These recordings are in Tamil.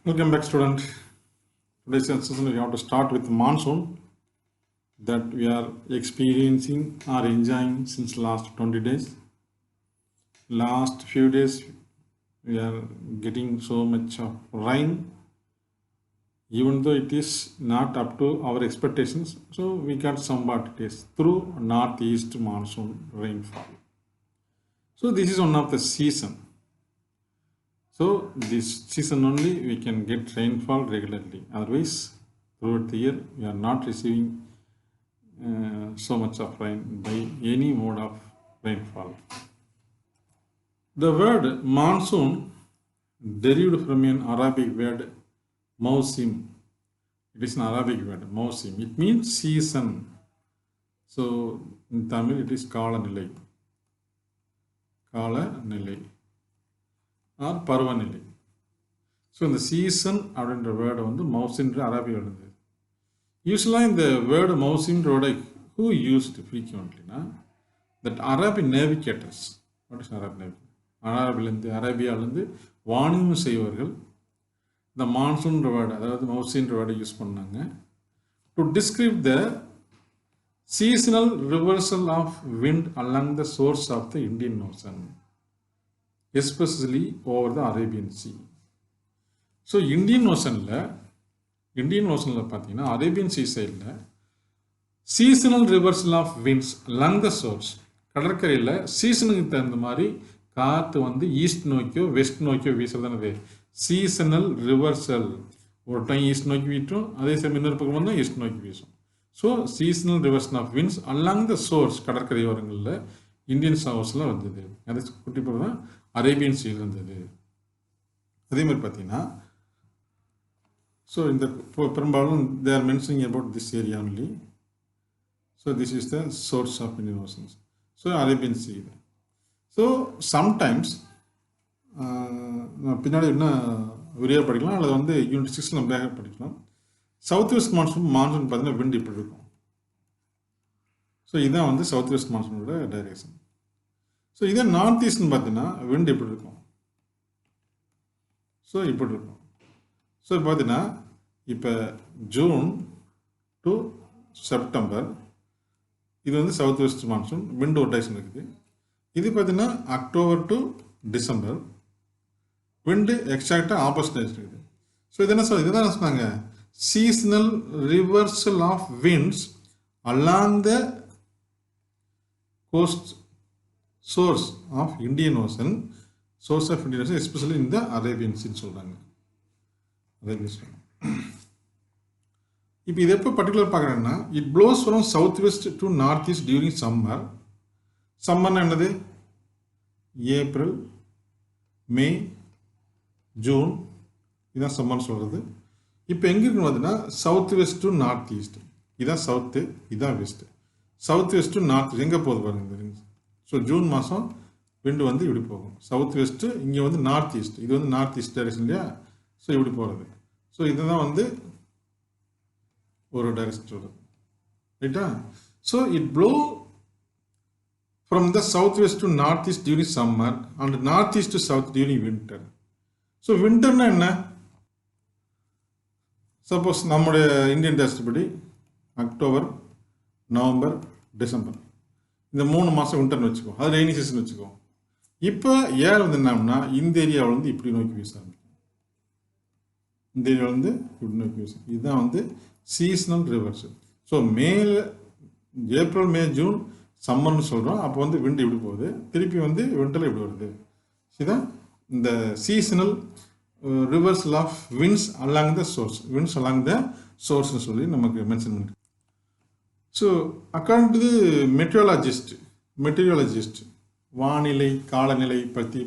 Welcome back, student. Today's session we have to start with monsoon that we are experiencing or enjoying since last 20 days. Last few days we are getting so much of rain, even though it is not up to our expectations. So we got somewhat it is through northeast monsoon rainfall. So this is one of the season. So this season only we can get rainfall regularly. Otherwise, throughout the year we are not receiving so much of rain by any mode of rainfall. The word monsoon derived from an Arabic word mausim. It is an Arabic word mausim. It means season. So in Tamil it is kalanilai. Kalanilai. Or பருவநிலை. ஸோ இந்த சீசன் அப்படின்ற வேர்டை வந்து மவுசின்ற அரபி வருது. யூஸ்வலாக இந்த வேர்டு மவுசின்ற வேர்டை ஹூ யூஸ்டு ஃப்ரீக்வெண்ட்லினா தட் அரபி நேவிகேட்டர்ஸ். வாட் இஸ் அரபி நேவிகேட்டர்? அரேபியாவிலேருந்து வாணிபம் செய்வர்கள் இந்த மான்சூன்ற வேர்டு, அதாவது மவுசின்ற வேர்டை யூஸ் பண்ணாங்க to describe the seasonal reversal of wind along the source of the Indian ocean, especially over the Arabian Sea. So Indian ஓஷனில் பார்த்தீங்கன்னா அரேபியன் சீ சைடில் seasonal reversal of winds along the shores, கடற்கரையில் சீசனுக்கு தகுந்த மாதிரி காற்று வந்து ஈஸ்ட் நோக்கியோ வெஸ்ட் நோக்கியோ வீசுறதுனது சீசனல் ரிவர்சல். ஒரு டைம் ஈஸ்ட் நோக்கி வீட்டும், அதே சமயம் இன்னொரு பக்கம் வந்து ஈஸ்ட் நோக்கி வீசும். So seasonal reversal of winds along the source, கடற்கரை ஓரங்களில் இந்தியன் ஹவுஸில் வந்தது. அது குட்டி பேர் தான் அரேபியன் சீல் இருந்தது. அதே மாதிரி பார்த்தீங்கன்னா ஸோ இந்த பெரும்பாலும் they are mentioning about this area only. So this is the source of Indian oceans. So Arabian sea. So sometimes பின்னாடி என்ன விரிவாக படிக்கலாம், அல்லது வந்து யூனிட் 6 நம்ம பேக படிக்கலாம். சவுத் வெஸ்ட் மான்சூன் பார்த்தீங்கன்னா விண்ட் இப்படி இருக்கும். ஸோ இதுதான் வந்து சவுத் வெஸ்ட் மான்சூனோட டைரக்ஷன். ஸோ இதே நார்த் ஈஸ்ட்னு பார்த்தீங்கன்னா விண்ட் எப்படி இருக்கும்? ஸோ இப்படி இருக்கும். ஸோ பார்த்தீங்கன்னா இப்போ ஜூன் டு செப்டம்பர் இது வந்து சவுத் வெஸ்ட் மான்சூன் விண்ட் ஒரு டைரக்ஷன் இருக்குது. இது பார்த்தீங்கன்னா அக்டோபர் டு டிசம்பர் விண்டு எக்ஸாக்டாக ஆப்போசிட் டைரக்ஷன் இருக்குது. ஸோ இது என்ன இதுதான் சொன்னாங்க, seasonal reversal of winds along the coast source of Indian Ocean, source of Indian Ocean, especially in the Arabian Sea சொல்கிறாங்க. Arabian sea. இப்போ இது எப்போ பர்டிகுலர் பார்க்குறேன்னா, it blows from south west to north east during summer. சம்மர்னா என்னது? ஏப்ரல், மே, ஜூன், இதுதான் சம்மர்னு சொல்கிறது. இப்போ எங்கே இருக்குன்னு பார்த்தீங்கன்னா south west to north east. இதுதான் சவுத்து, இதுதான் west. South west to north எங்கே போகுது பாருங்க. ஸோ ஜூன் மாதம் விண்டு வந்து இப்படி போகும். சவுத் வெஸ்ட்டு, இங்கே வந்து நார்த் ஈஸ்ட், இது வந்து நார்த் ஈஸ்ட் டைரக்ஷன் இல்லையா? ஸோ இப்படி போகிறது. ஸோ இதுதான் வந்து ஒரு டைரக்ஷன் சொல்கிறது, ரைட்டா? So it blow from the south west to north east during summer and north east to south during winter. So வின்டர்னா என்ன? சப்போஸ் நம்முடைய இந்தியன் டேஸ்ட் படி அக்டோபர், நவம்பர், டிசம்பர் இந்த 3 மாதம் வின்டர்னு வச்சுக்கோ, அது ரெய்னி சீசன் வச்சுக்கோ. இப்போ ஏர் வந்து என்னன்னா இந்த ஏரியாவில் வந்து இப்படி நோக்கி வீச ஆரம்பிக்கும், இந்த ஏரியாவில் வந்து இப்படி நோக்கி வீசும். இதுதான் வந்து சீசனல் ரிவர்சல். ஸோ ஏப்ரல், மே, ஜூன் சம்மர்னு சொல்கிறோம். அப்போ வந்து விண்டு இப்படி போகுது, திருப்பி வந்து வின்டரில் இப்படி வருது. இதுதான் இந்த seasonal reversal of winds along the shores, winds along the சோர்ஸ்னு சொல்லி நமக்கு மென்ஷன் பண்ணி. ஸோ அக்கார்டிங் டு மெட்டீரியாலஜிஸ்ட் வானிலை காலநிலை பற்றி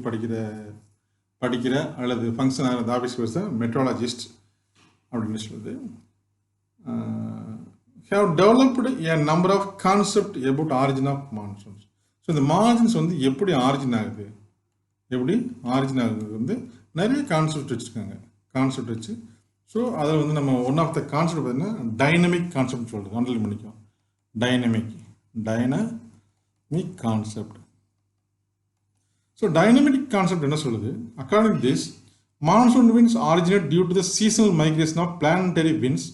படிக்கிற அல்லது ஃபங்க்ஷன் ஆகிற ஆஃபீஸ் பேச மெட்ரோலாஜிஸ்ட் அப்படின்னு சொல்லுது. Have developed a number of concept about origin of monsoons. So இந்த மான்சூன்ஸ் வந்து எப்படி ஆரிஜின் ஆகுது வந்து நிறைய கான்செப்ட் வச்சுருக்காங்க. கான்செப்ட் வச்சு ஸோ அதில் வந்து நம்ம ஒன் ஆஃப் த கான்செப்ட் பார்த்தீங்கன்னா டைனமிக் கான்செப்ட் சொல்கிறது. அண்டர்லைன் பண்ணிக்கும், dynamic concept. So dynamic concept என்ன சொல்லுது? According this Monsoon winds originate due to the seasonal migration of planetary winds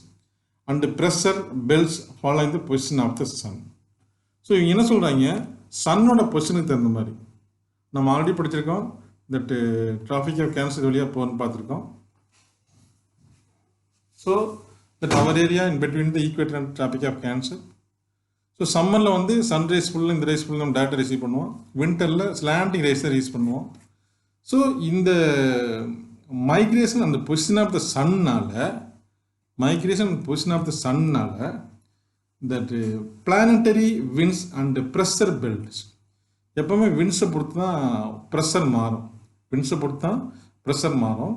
and pressure belts following the position of the sun. So இவங்க என்ன சொல்கிறாங்க, சன்னோட பொசிஷனுக்கு தகுந்த மாதிரி நம்ம ஆல்ரெடி படிச்சிருக்கோம். தட் டிராஃபிக் ஆஃப் கேன்சர் வழியாக போகணும்னு பார்த்துருக்கோம். So that our area in between the equator and tropic of cancer. So சம்மரில் வந்து சன்ரைஸ் ஃபுல்லாக இந்த ரைஸ் ஃபுல்லாக நம்ம டேரக்டாக ரிசீவ் பண்ணுவோம். வின்டரில் ஸ்லாண்டிங் ரைஸை ரிசீவ் பண்ணுவோம். ஸோ இந்த மைக்ரேஷன் அந்த பொசிஷன் ஆஃப் த சன்னால் that planetary winds and pressure belts, எப்போவுமே விண்ட்ஸை பொறுத்து தான் ப்ரெஷர் மாறும்.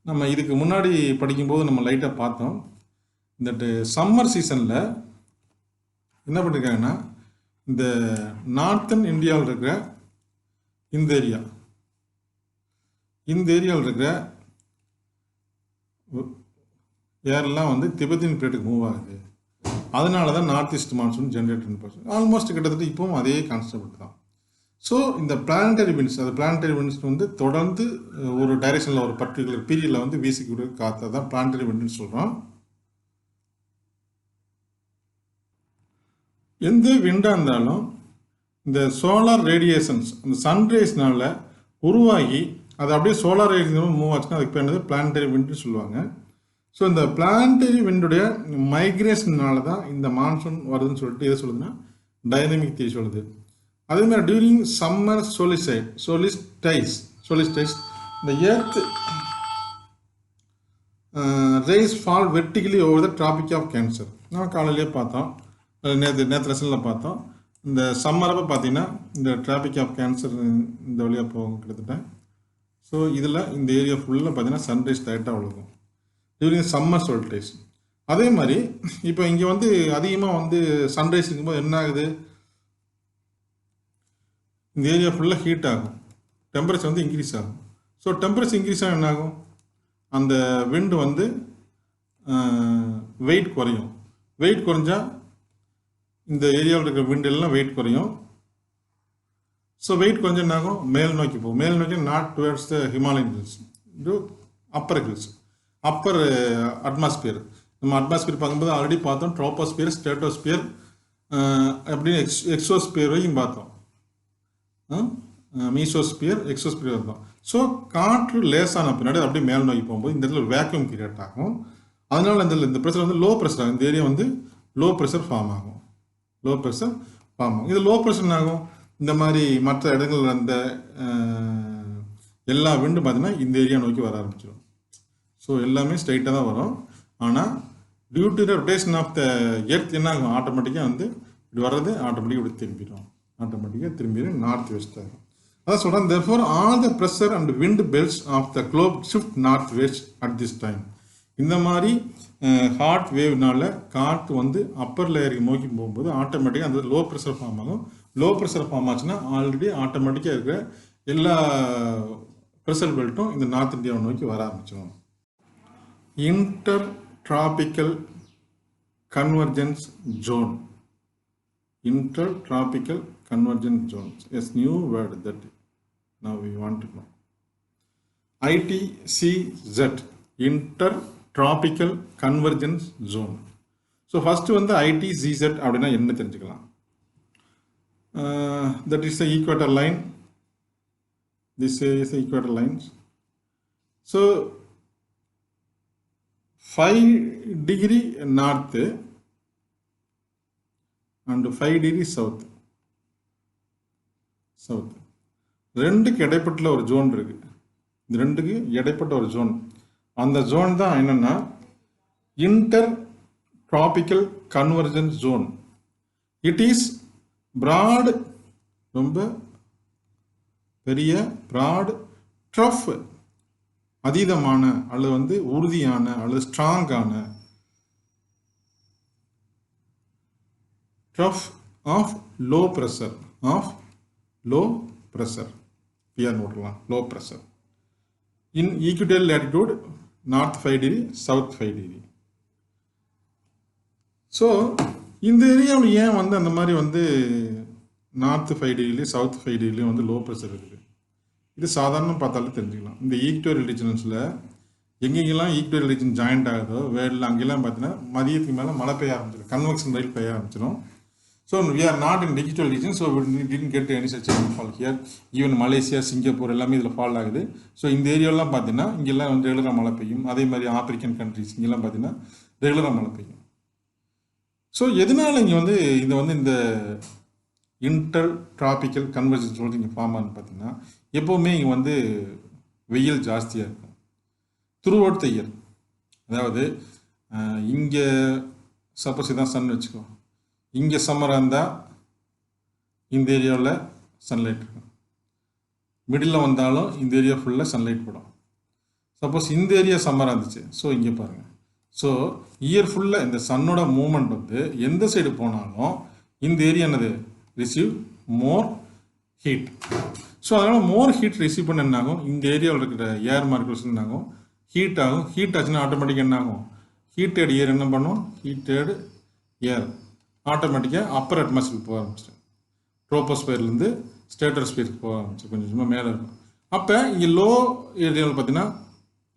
நம்ம இதுக்கு முன்னாடி படிக்கும்போது நம்ம லைட்டாக பார்த்தோம். தட் சம்மர் சீசனில் என்ன பண்ணியிருக்காங்கன்னா, இந்த நார்த்தன் இந்தியாவில் இருக்கிற இந்த ஏரியாவில் இருக்கிற ஏர்லாம் வந்து திபெத்தின் பிளேட்டுக்கு மூவ் ஆகுது. அதனால தான் நார்த் ஈஸ்ட் மான்சூன் ஜென்ரேட் போச்சு. ஆல்மோஸ்ட் கிட்டத்தட்ட இப்போவும் அதே கான்செப்ட் தான். ஸோ இந்த பிளானட்டரி விண்ட்ஸ் வந்து தொடர்ந்து ஒரு டைரெக்ஷனில் ஒரு பர்டிகுலர் பீரியடில் வந்து வீசிக்கூடிய காற்றை தான் பிளானட்டரி விண்ட்னு சொல்கிறோம். எந்த விண்டாக இருந்தாலும் இந்த சோலார் ரேடியேஷன்ஸ் அந்த சன்ரைஸ்னால உருவாகி அது அப்படியே சோலார் ரேடியேஷன் மூவ் ஆச்சுன்னா அதுக்கு பேர் என்னது பிளானட்டரி விண்ட்னு சொல்லுவாங்க. ஸோ இந்த பிளானட்டரி விண்டுடைய மைக்ரேஷனால தான் இந்த மான்சூன் வருதுன்னு சொல்லிட்டு எது சொல்லுதுன்னா டைனமிக் தியரி சொல்லுது. அதே மாதிரி டியூரிங் சம்மர் சோலிஸ்டைஸ் இந்த earth rays fall vertically over the tropic of cancer. நம்ம காலையிலேயே பார்த்தோம், நேற்று லெசனில் பார்த்தோம். இந்த சம்மரப்போ பார்த்தீங்கன்னா இந்த டிராபிக் ஆஃப் கேன்சர் இந்த வழியாக போகும் கிட்டத்தட்ட. ஸோ இதில் இந்த ஏரியா ஃபுல்லாக பார்த்தீங்கன்னா சன்ரைஸ் டைட்டாக விழுகும் டியூரிங் சம்மர் சோல்டைஸ். அதே மாதிரி இப்போ இங்கே வந்து அதிகமாக வந்து சன்ரைஸ் இருக்கும்போது என்ன ஆகுது, இந்த ஏரியா ஃபுல்லாக ஹீட் ஆகும், டெம்பரேச்சர் வந்து இன்க்ரீஸ் ஆகும். ஸோ டெம்பரேச்சர் இன்க்ரீஸ் ஆகும் என்ன ஆகும், அந்த விண்டு வந்து வெயிட் குறையும். வெயிட் குறைஞ்சா இந்த ஏரியாவில் இருக்கிற விண்டு எல்லாம் வெயிட் குறையும். ஸோ வெயிட் குறைஞ்சா என்ன ஆகும், மேல் நோக்கி போகும். மேல் நோக்கி not towards the Himalayan hills to upper hills, upper atmosphere. நம்ம அட்மாஸ்பியர் பார்க்கும்போது ஆல்ரெடி பார்த்தோம், ட்ரோபோஸ்பியர், ஸ்ட்ராட்டோஸ்பியர், அப்படின்னு எக்ஸோஸ்பியர் வரைக்கும் பார்த்தோம். மீசோஸ்பியர், எக்ஸோஸ்பியர் பார்த்தோம். ஸோ காற்று லேசான பின்னாடி அப்படியே மேல் நோக்கி போகும்போது இந்த இடத்துல ஒரு வேக்யூம் கிரியேட் ஆகும். அதனால இந்த ப்ரெஷர் வந்து லோ ப்ரெஷர் ஆகும். இந்த ஏரியா வந்து லோ ப்ரெஷர் ஃபார்ம் ஆகும். இது லோ ப்ரெஷர் ஆகும். இந்த மாதிரி மற்ற இடங்கள்ல அந்த எல்லா விண்டும் பார்த்தீங்கன்னா இந்த ஏரியா நோக்கி வர ஆரம்பிச்சிடும். ஸோ எல்லாமே ஸ்ட்ரைட்டாக தான் வரும். ஆனால் due to the rotation of the earth என்ன ஆகும், ஆட்டோமேட்டிக்காக வந்து இப்படி வர்றது ஆட்டோமேட்டிக்காக இப்படி திரும்பிடும் நார்த் வெஸ்ட் ஆகும். அதான் சொல்கிறேன், therefore all the pressure and wind belts of the globe shift northwest at this time. இந்த மாதிரி ஹாட் வேவ்னால காற்று வந்து அப்பர் லேயருக்கு நோக்கி போகும்போது ஆட்டோமேட்டிக்காக அந்த லோ ப்ரெஷர் ஃபார்ம் ஆகும். லோ ப்ரெஷர் ஃபார்ம் ஆச்சுன்னா ஆல்ரெடி ஆட்டோமேட்டிக்காக இருக்கிற எல்லா ப்ரெஷர் பெல்ட்டும் இந்த நார்த் இந்தியாவை நோக்கி வர ஆரம்பிச்சிடும். Intertropical convergence zone. Intertropical convergence zones. Yes, new word that now we want to know. ITCZ, Intertropical Convergence Zone. So first வந்து ITCZ அப்படின்னா என்ன தெரிஞ்சுக்கலாம். That is the equator line. This is the equator lines. So 5 degree north and 5 degree south. ரெண்டுக்கு இடைப்பட்ட ஒரு ஜோன் இருக்கு. இந்த ரெண்டுக்கு இடைப்பட்ட ஒரு ஜோன், அந்த ஜோன் தான் என்னன்னா inter tropical convergence zone. It is broad, ரொம்ப பெரிய பிராட், ட்ரஃப் அதீதமான அல்லது வந்து உறுதியான அல்லது ஸ்ட்ராங்கான ட்ரஃப் ஆஃப் லோ ப்ரெஷர், பிஆர் நோட்டலாம், low pressure in equatorial latitude north 5 degree, south 5 degree. So இந்த ஏரியாவில் ஏன் வந்து அந்த மாதிரி வந்து நார்த் 5 டிகிரிலையும் சவுத் 5 டிகிரிலையும் வந்து லோ ப்ரெஷர் இருக்குது, இது சாதாரண பார்த்தாலே தெரிஞ்சுக்கலாம். இந்த ஈக்வட்டோரியல் ரீஜன்ஸில் எங்கெங்கெல்லாம் ஈக்வட்டோரியல் ரீஜன் ஜாயிண்ட் ஆகுதோ வேர்ல்டில் அங்கெல்லாம் பார்த்தீங்கன்னா மதியத்துக்கு மேலே மழை பெய்ய ஆரம்பிச்சிடும், கன்வெக்ஷன் ரயில் பெய்ய ஆரம்பிச்சிடும். So we are not in digital region, so we didn't get any such rainfall here. Even Malaysia, Singapore எல்லாமே இதில் ஃபால் ஆகுது. ஸோ இந்த ஏரியாவெலாம் பார்த்தீங்கன்னா இங்கெல்லாம் வந்து ரெகுலராக மழை பெய்யும். அதே மாதிரி ஆப்பிரிக்கன் கண்ட்ரிஸ் இங்கெல்லாம் பார்த்தீங்கன்னா ரெகுலராக மழை பெய்யும். ஸோ எதனால இங்கே வந்து இதை வந்து இந்த இன்டர் டிராபிக்கல் கன்வர்ஜன்ஸ் சொல்லிட்டு இங்கே ஃபார்ம் ஆகுன்னு பார்த்தீங்கன்னா எப்போவுமே இங்கே வந்து வெயில் ஜாஸ்தியாக இருக்கும் த்ரூ அவுட் த இயர். அதாவது இங்கே சப்போஸ் இதான் சன் வச்சுக்கோ, இங்கே சம்மராக இருந்தால் இந்த ஏரியாவில் சன்லைட் இருக்கும், மிடில் வந்தாலும் இந்த ஏரியா ஃபுல்லாக சன்லைட் படும். சப்போஸ் இந்த ஏரியா சம்மராக இருந்துச்சு, ஸோ இங்கே பாருங்கள். ஸோ இயர் ஃபுல்லாக இந்த சன்னோட மூமெண்ட் வந்து எந்த சைடு போனாலும் இந்த ஏரியா என்னது ரிசீவ் மோர் ஹீட். ஸோ அதனால் மோர் ஹீட் ரிசீவ் பண்ண என்ன ஆகும், இந்த ஏரியாவில் இருக்கிற ஏர் மார்க்கர்ஸ் என்ன ஆகும், ஹீட் ஆகும். ஹீட் ஆச்சுன்னா ஆட்டோமேட்டிக்காக என்ன ஆகும், ஹீட்டட் ஏர் என்ன பண்ணும், ஹீட்டட் ஏர் ஆட்டோமேட்டிக்காக அப்பர் அட்மாஸ்பியருக்கு போக ஆரம்பிச்சிடும். ட்ரோபோஸ்பியர்லேருந்து ஸ்ட்ராட்டோஸ்பியருக்கு போக ஆரம்பிச்சு கொஞ்சம் கொஞ்சமாக மேலே இருக்கும். அப்போ இங்கே லோ ஏரியாவில் பார்த்தீங்கன்னா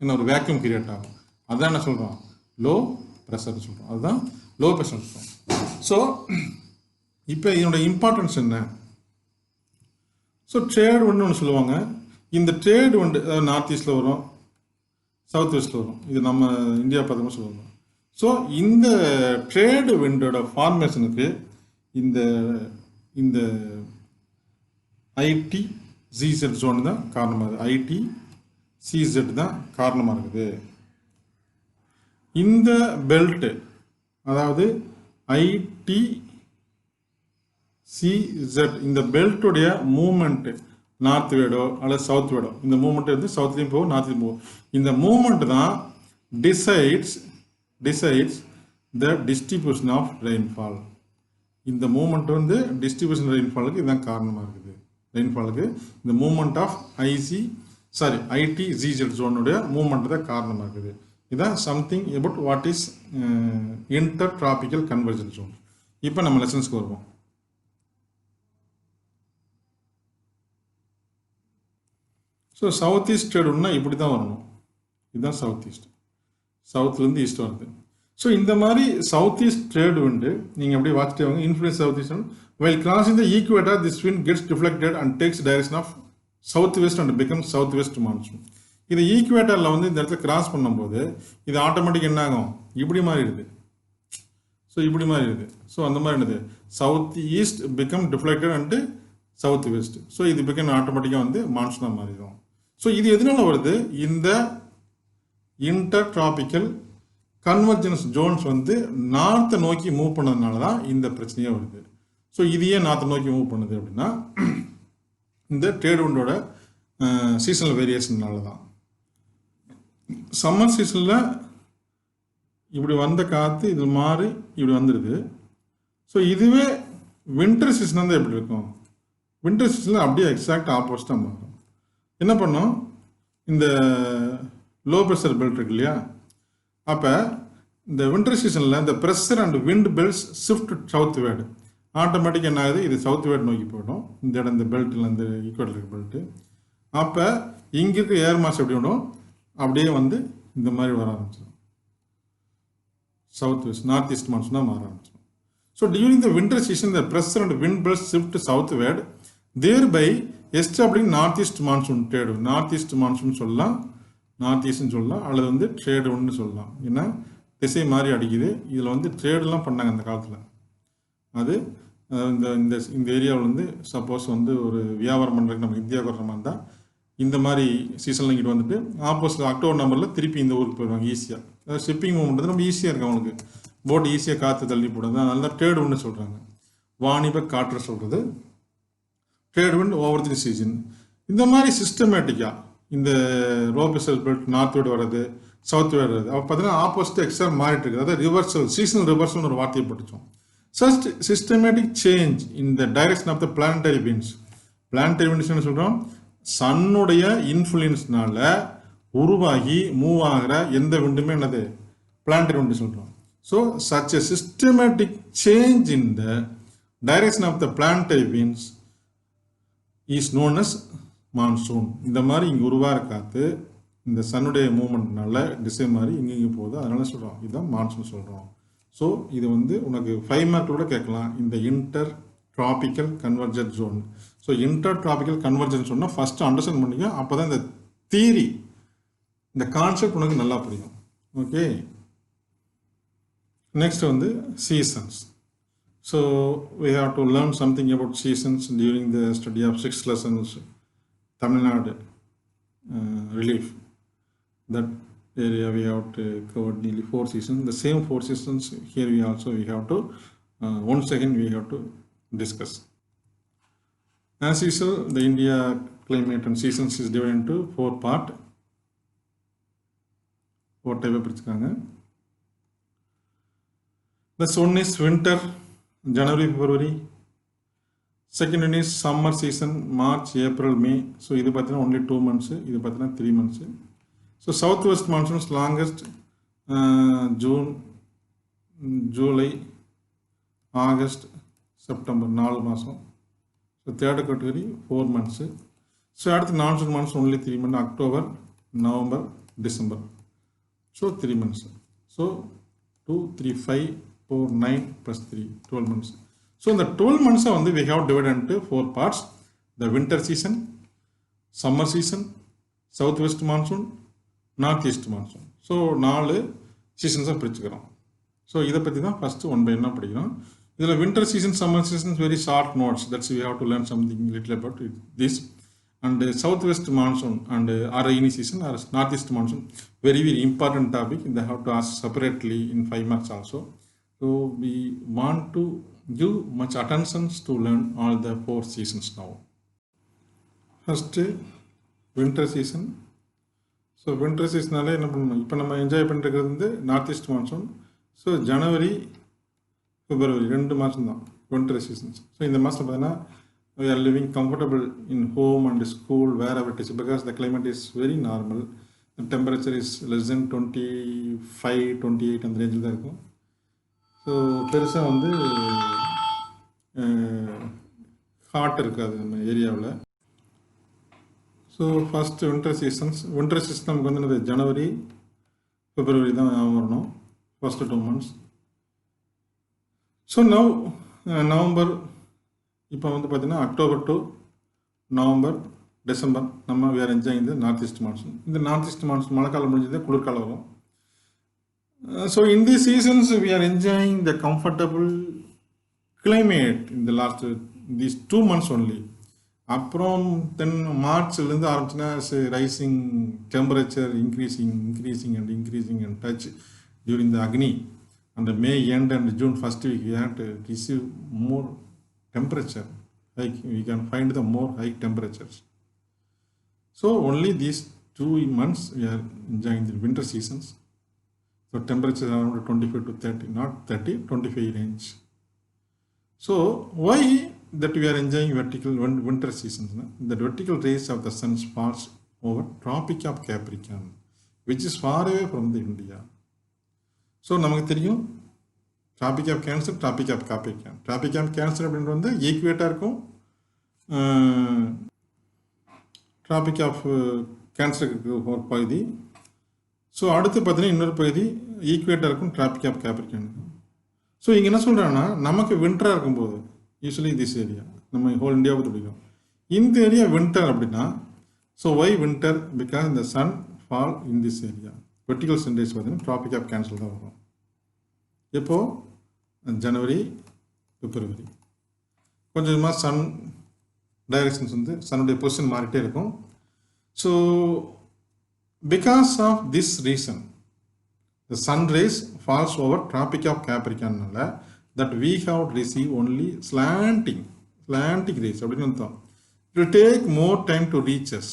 இன்னும் ஒரு வேக்யூம் கிரியேட் ஆகும். அதான் என்ன சொல்கிறோம், லோ ப்ரெஷர்னு சொல்கிறோம். அதுதான் லோ ப்ரெஷர் சொல்கிறோம். ஸோ இப்போ இதனோட இம்பார்ட்டன்ஸ் என்ன, ஸோ ட்ரேட் விண்டு ஒன்று சொல்லுவாங்க. இந்த ட்ரேட் விண்டு அதாவது நார்த் ஈஸ்டில் வரும், சவுத் வெஸ்ட்டில் வரும். இது நம்ம இந்தியா பார்த்தோம்னா சொல்லுவாங்க. ஸோ இந்த ட்ரேடு விண்டோட ஃபார்மேஷனுக்கு இந்த இந்த ஐடி சிசெட் ஜோன் தான் காரணமாக இருக்குது. ஐடி சிசெட் தான் காரணமாக இருக்குது. இந்த பெல்ட்டு அதாவது ஐடி சிசெட் இந்த பெல்ட்டுடைய மூமெண்ட்டு நார்த் வேடோ அல்லது சவுத் வேடோ, இந்த மூமெண்ட் வந்து சவுத்லேயும் போகும் நார்த்லேயும் போகும். இந்த மூமெண்ட் தான் decides the distribution of rainfall. இந்த மூமெண்ட் வந்து டிஸ்ட்ரிபியூஷன் ரெயின்ஃபாலுக்கு இதுதான் காரணமாக இருக்குது. ரெயின்ஃபாலுக்கு இந்த மூமெண்ட் ஆஃப் ஐடி ஜிசெட் ஜோனுடைய மூமெண்ட் தான் காரணமாக இருக்குது. இதுதான் something about what is inter tropical convergence zone. இப்போ நம்ம லெசன்ஸ்க்கு வருவோம். ஸோ சவுத் ஈஸ்ட் ட்ரேடுன்னா இப்படி தான் வரணும். இதுதான் சவுத் ஈஸ்ட், சவுத்லேருந்து ஈஸ்ட் வருது. ஸோ இந்த மாதிரி சவுத் ஈஸ்ட் ட்ரேடு விண்டு நீங்கள் அப்படியே வாட்சிட்டே வாங்க. Influence south east while crossing the equator this wind gets deflected and takes direction of south west and become south west monsoon. இது ஈக்குவேட்டரில் வந்து இந்த இடத்துல கிராஸ் பண்ணும்போது இது ஆட்டோமேட்டிக் என்ன ஆகும், இப்படி மாறிடுது. ஸோ இப்படி மாறிடுது. ஸோ அந்த மாதிரி என்னது south east become deflected and south west. So இது பிகம் ஆட்டோமேட்டிக்காக வந்து மான்சூனாக மாறிடும். ஸோ இது எதனால வருது, இந்த இன்டர் டிராபிக்கல் கன்வர்ஜன்ஸ் ஜோன்ஸ் வந்து நார்த்தை நோக்கி மூவ் பண்ணதுனால தான் இந்த பிரச்சனையே வருது. ஸோ இது ஏன் நார்த்தை நோக்கி மூவ் பண்ணுது அப்படின்னா இந்த ட்ரேட் விண்டோட சீசனல் வேரியேஷன்னால தான். சம்மர் சீசனில் இப்படி வந்த காற்று இது மாறி இப்படி வந்துடுது. ஸோ இதுவே வின்டர் சீசன் வந்து எப்படி இருக்கும், வின்டர் சீசனில் அப்படியே எக்ஸாக்ட் ஆப்போசிட்டாக மாறும். என்ன பண்ணோம், இந்த லோ ப்ரெஷர் பெல்ட் இருக்கு இல்லையா, அப்போ இந்த வின்டர் சீசனில் இந்த pressure and wind belts shift south word ஆட்டோமேட்டிக்காக என்ன ஆகுது, இது சவுத் வேர்டு நோக்கி போய்டும். இந்த இடம் இந்த பெல்ட்டில் இந்த ஈக்குவேட்டர் இருக்க பெல்ட்டு. அப்போ இங்கே இருக்க ஏர் மாஸ் எப்படி விடும், அப்படியே வந்து இந்த மாதிரி வர ஆரம்பிச்சிடும். சவுத் வெஸ்ட் நார்த் ஈஸ்ட் மான்சூனாக மாற ஆரம்பிச்சிடும். So during the winter season the pressure and wind belts shift southward there by establishing north east monsoon trade. North east monsoon சொல்லலாம், நார்த் ஈஸ்ட்னு சொல்லலாம், அல்லது வந்து ட்ரேடு ஒன்று சொல்லலாம். ஏன்னா திசை மாறி அடிக்குது. இதில் வந்து ட்ரேடெலாம் பண்ணாங்க அந்த காலத்தில். அது இந்த இந்த இந்த ஏரியாவில் வந்து சப்போஸ் வந்து ஒரு வியாபாரம் பண்ணுறதுக்கு நம்ம இந்தியாவுக்கு வர்ற மாதிரி தான் இந்த மாதிரி சீசனில் இங்கிட்டு வந்துட்டு ஆப்போசிட் அக்டோபர் நம்பரில் திருப்பி இந்த ஊருக்கு போயிடுவாங்க ஈஸியாக. அதாவது ஷிப்பிங் மூவ்மெண்ட் ரொம்ப ஈஸியாக இருக்கும் அவங்களுக்கு, போட் ஈஸியாக காற்று தள்ளி போடுறது. அதனால ட்ரேடு ஒன்று சொல்கிறாங்க, வாணிப காற்று சொல்கிறது trade wind over the season. இந்த மாதிரி சிஸ்டமேட்டிக்காக இந்த low pressure belt north word வர்றது சவுத் வேர்டு வருது. அப்போ பார்த்தீங்கன்னா ஆப்போசிட் எக்ஸ்ட்ரா மாறிட்டு இருக்குது. அதாவது ரிவர்சல், சீசனல் ரிவர்சல்னு ஒரு வார்த்தையை படித்தோம். Just systematic change in the direction of the planetary winds. Planetary winds என்ன சொல்கிறோம், சன்னுடைய இன்ஃப்ளூயன்ஸ்னால உருவாகி மூவ் ஆகிற எந்த விண்டுமே என்னது பிளானட்டரி விண்டு சொல்கிறோம். So such a systematic change in the direction of the planetary winds is known as monsoon. இந்த மாதிரி இங்கே உருவாகிற காற்று இந்த சன்னுடைய மூமெண்ட்னால திசை மாதிரி இங்கே போகுது, அதனால சொல்கிறோம் இதுதான் மான்சூன் சொல்கிறோம். ஸோ இது வந்து உனக்கு 5 மார்க் கூட கேட்கலாம், இந்த intertropical convergent zone. So intertropical convergent சொன்னால் ஃபஸ்ட்டு அண்டர்ஸ்டாண்ட் பண்ணிக்க, அப்போ தான் இந்த தியரி, இந்த கான்செப்ட் உனக்கு நல்லா புரியும். ஓகே, நெக்ஸ்ட் வந்து seasons. So we have to learn something about seasons during the study of 6 lessons Tamil Nadu relief. That area we have to cover nearly 4 seasons. The same 4 seasons here we have to once again we have to discuss. As usual, the India climate and seasons is divided into 4 parts. What type of பிரிச்சுக்காங்க? The one is winter, January, February. Second one is summer season, March, April, May. So இது பார்த்தீங்கன்னா only 2 months, இது பார்த்தீங்கன்னா 3 months. So southwest monsoon is longest, June, July, August, September, 4 மாதம். So third category 4 months. So அடுத்து monsoon months only 3 months, October, November, December. So 3 months. So 2, 3, 5, 4, 9 plus 3, 12 months. So in the 12 months we have divided into 4 parts. The winter season, summer season, southwest monsoon, northeast monsoon. So 4 seasons பிரிச்சுக்கிறோம். So இதை பற்றி தான் ஃபஸ்ட்டு 1 by 1 படிக்கிறோம். இதில் winter season, summer season is very short notes. That's we have to learn something little about this. And southwest monsoon and or rainy season or northeast monsoon, very very important topic. They have to ask separately in 5 marks also. So we want to give much attention to learn all the 4 seasons now. First, winter season. So winter seasonale என்ன பண்ணணும், இப்போ நம்ம என்ஜாய் பண்ணிருக்கிறது வந்து நார்த் ஈஸ்ட் மான்சூன். ஸோ ஜனவரி, பிப்ரவரி 2 மாதம் தான் வின்டர் சீசன்ஸ். ஸோ இந்த மாதம் பார்த்தீங்கன்னா we are living comfortable in home and school wherever it is, because the climate is very normal. The temperature is less than 25, 28 அந்த ரேஞ்சில் தான் இருக்கும். ஸோ பெருசாக வந்து ஹாட் இருக்காது நம்ம ஏரியாவில். ஸோ ஃபஸ்ட்டு வின்டர் சீசன்ஸ் நமக்கு வந்து என்னது, ஜனவரி, பிப்ரவரி தான் வரணும், ஃபஸ்ட்டு 2 months. ஸோ நவம்பர், இப்போ வந்து பார்த்திங்கன்னா அக்டோபர் டு நவம்பர், டிசம்பர் நம்ம we are enjoying the north east monsoon. இந்த நார்த் ஈஸ்ட் மான்சூன் மழைக்காலம் முடிஞ்சது, குளிர்காலம் வரும். So in these seasons we are enjoying the comfortable climate in the last these 2 months only. அப்புறம் தென் மார்ச்லேருந்து ஆரம்பிச்சுன்னா rising temperature increasing and touch during the Agni, and the May end and June first week we have to receive more temperature, like we can find the more high temperatures. So only these 2 months we are enjoying the winter seasons. So temperature around 25 to 30, not 30, 25 range. So why that we are enjoying vertical winter seasons? The vertical rays of the sun falls over Tropic of Capricorn, which is far away from the India. So நமக்கு தெரியும் Tropic of Cancer, Tropic of Capricorn. Tropic of Cancer அப்படின்றது வந்து ஈக்குவேட்டாக இருக்கும், ட்ராபிக் ஆஃப் கேன்சருக்கு ஒரு பகுதி. ஸோ அடுத்து பார்த்தீங்கன்னா இன்னொரு பகுதி ஈக்குவேட்டாக இருக்கும், ட்ராபிக் ஆஃப் கேப்ரிகான். ஸோ இங்கே என்ன சொல்கிறாங்கன்னா, நமக்கு வின்டராக இருக்கும்போது யூஸ்வலி திஸ் ஏரியா நம்ம ஹோல் இந்தியாவை பிடிக்கும், இந்த ஏரியா வின்டர் அப்படின்னா, ஸோ ஒய் வின்டர்? பிகாஸ் இந்த sun fall in this area. Vertical sunrise பார்த்தீங்கன்னா ட்ராபிக் ஆஃப் கேன்சர் தான் வரும். எப்போது? ஜனவரி, பிப்ரவரி. கொஞ்சமாக சன் டைரக்ஷன்ஸ் வந்து சன்னுடைய பொசிஷன் மாறிட்டே இருக்கும். So because of this reason the sun rays falls over Tropic of Capricorn, that we have received only slanting rays. It will take more time to reach us.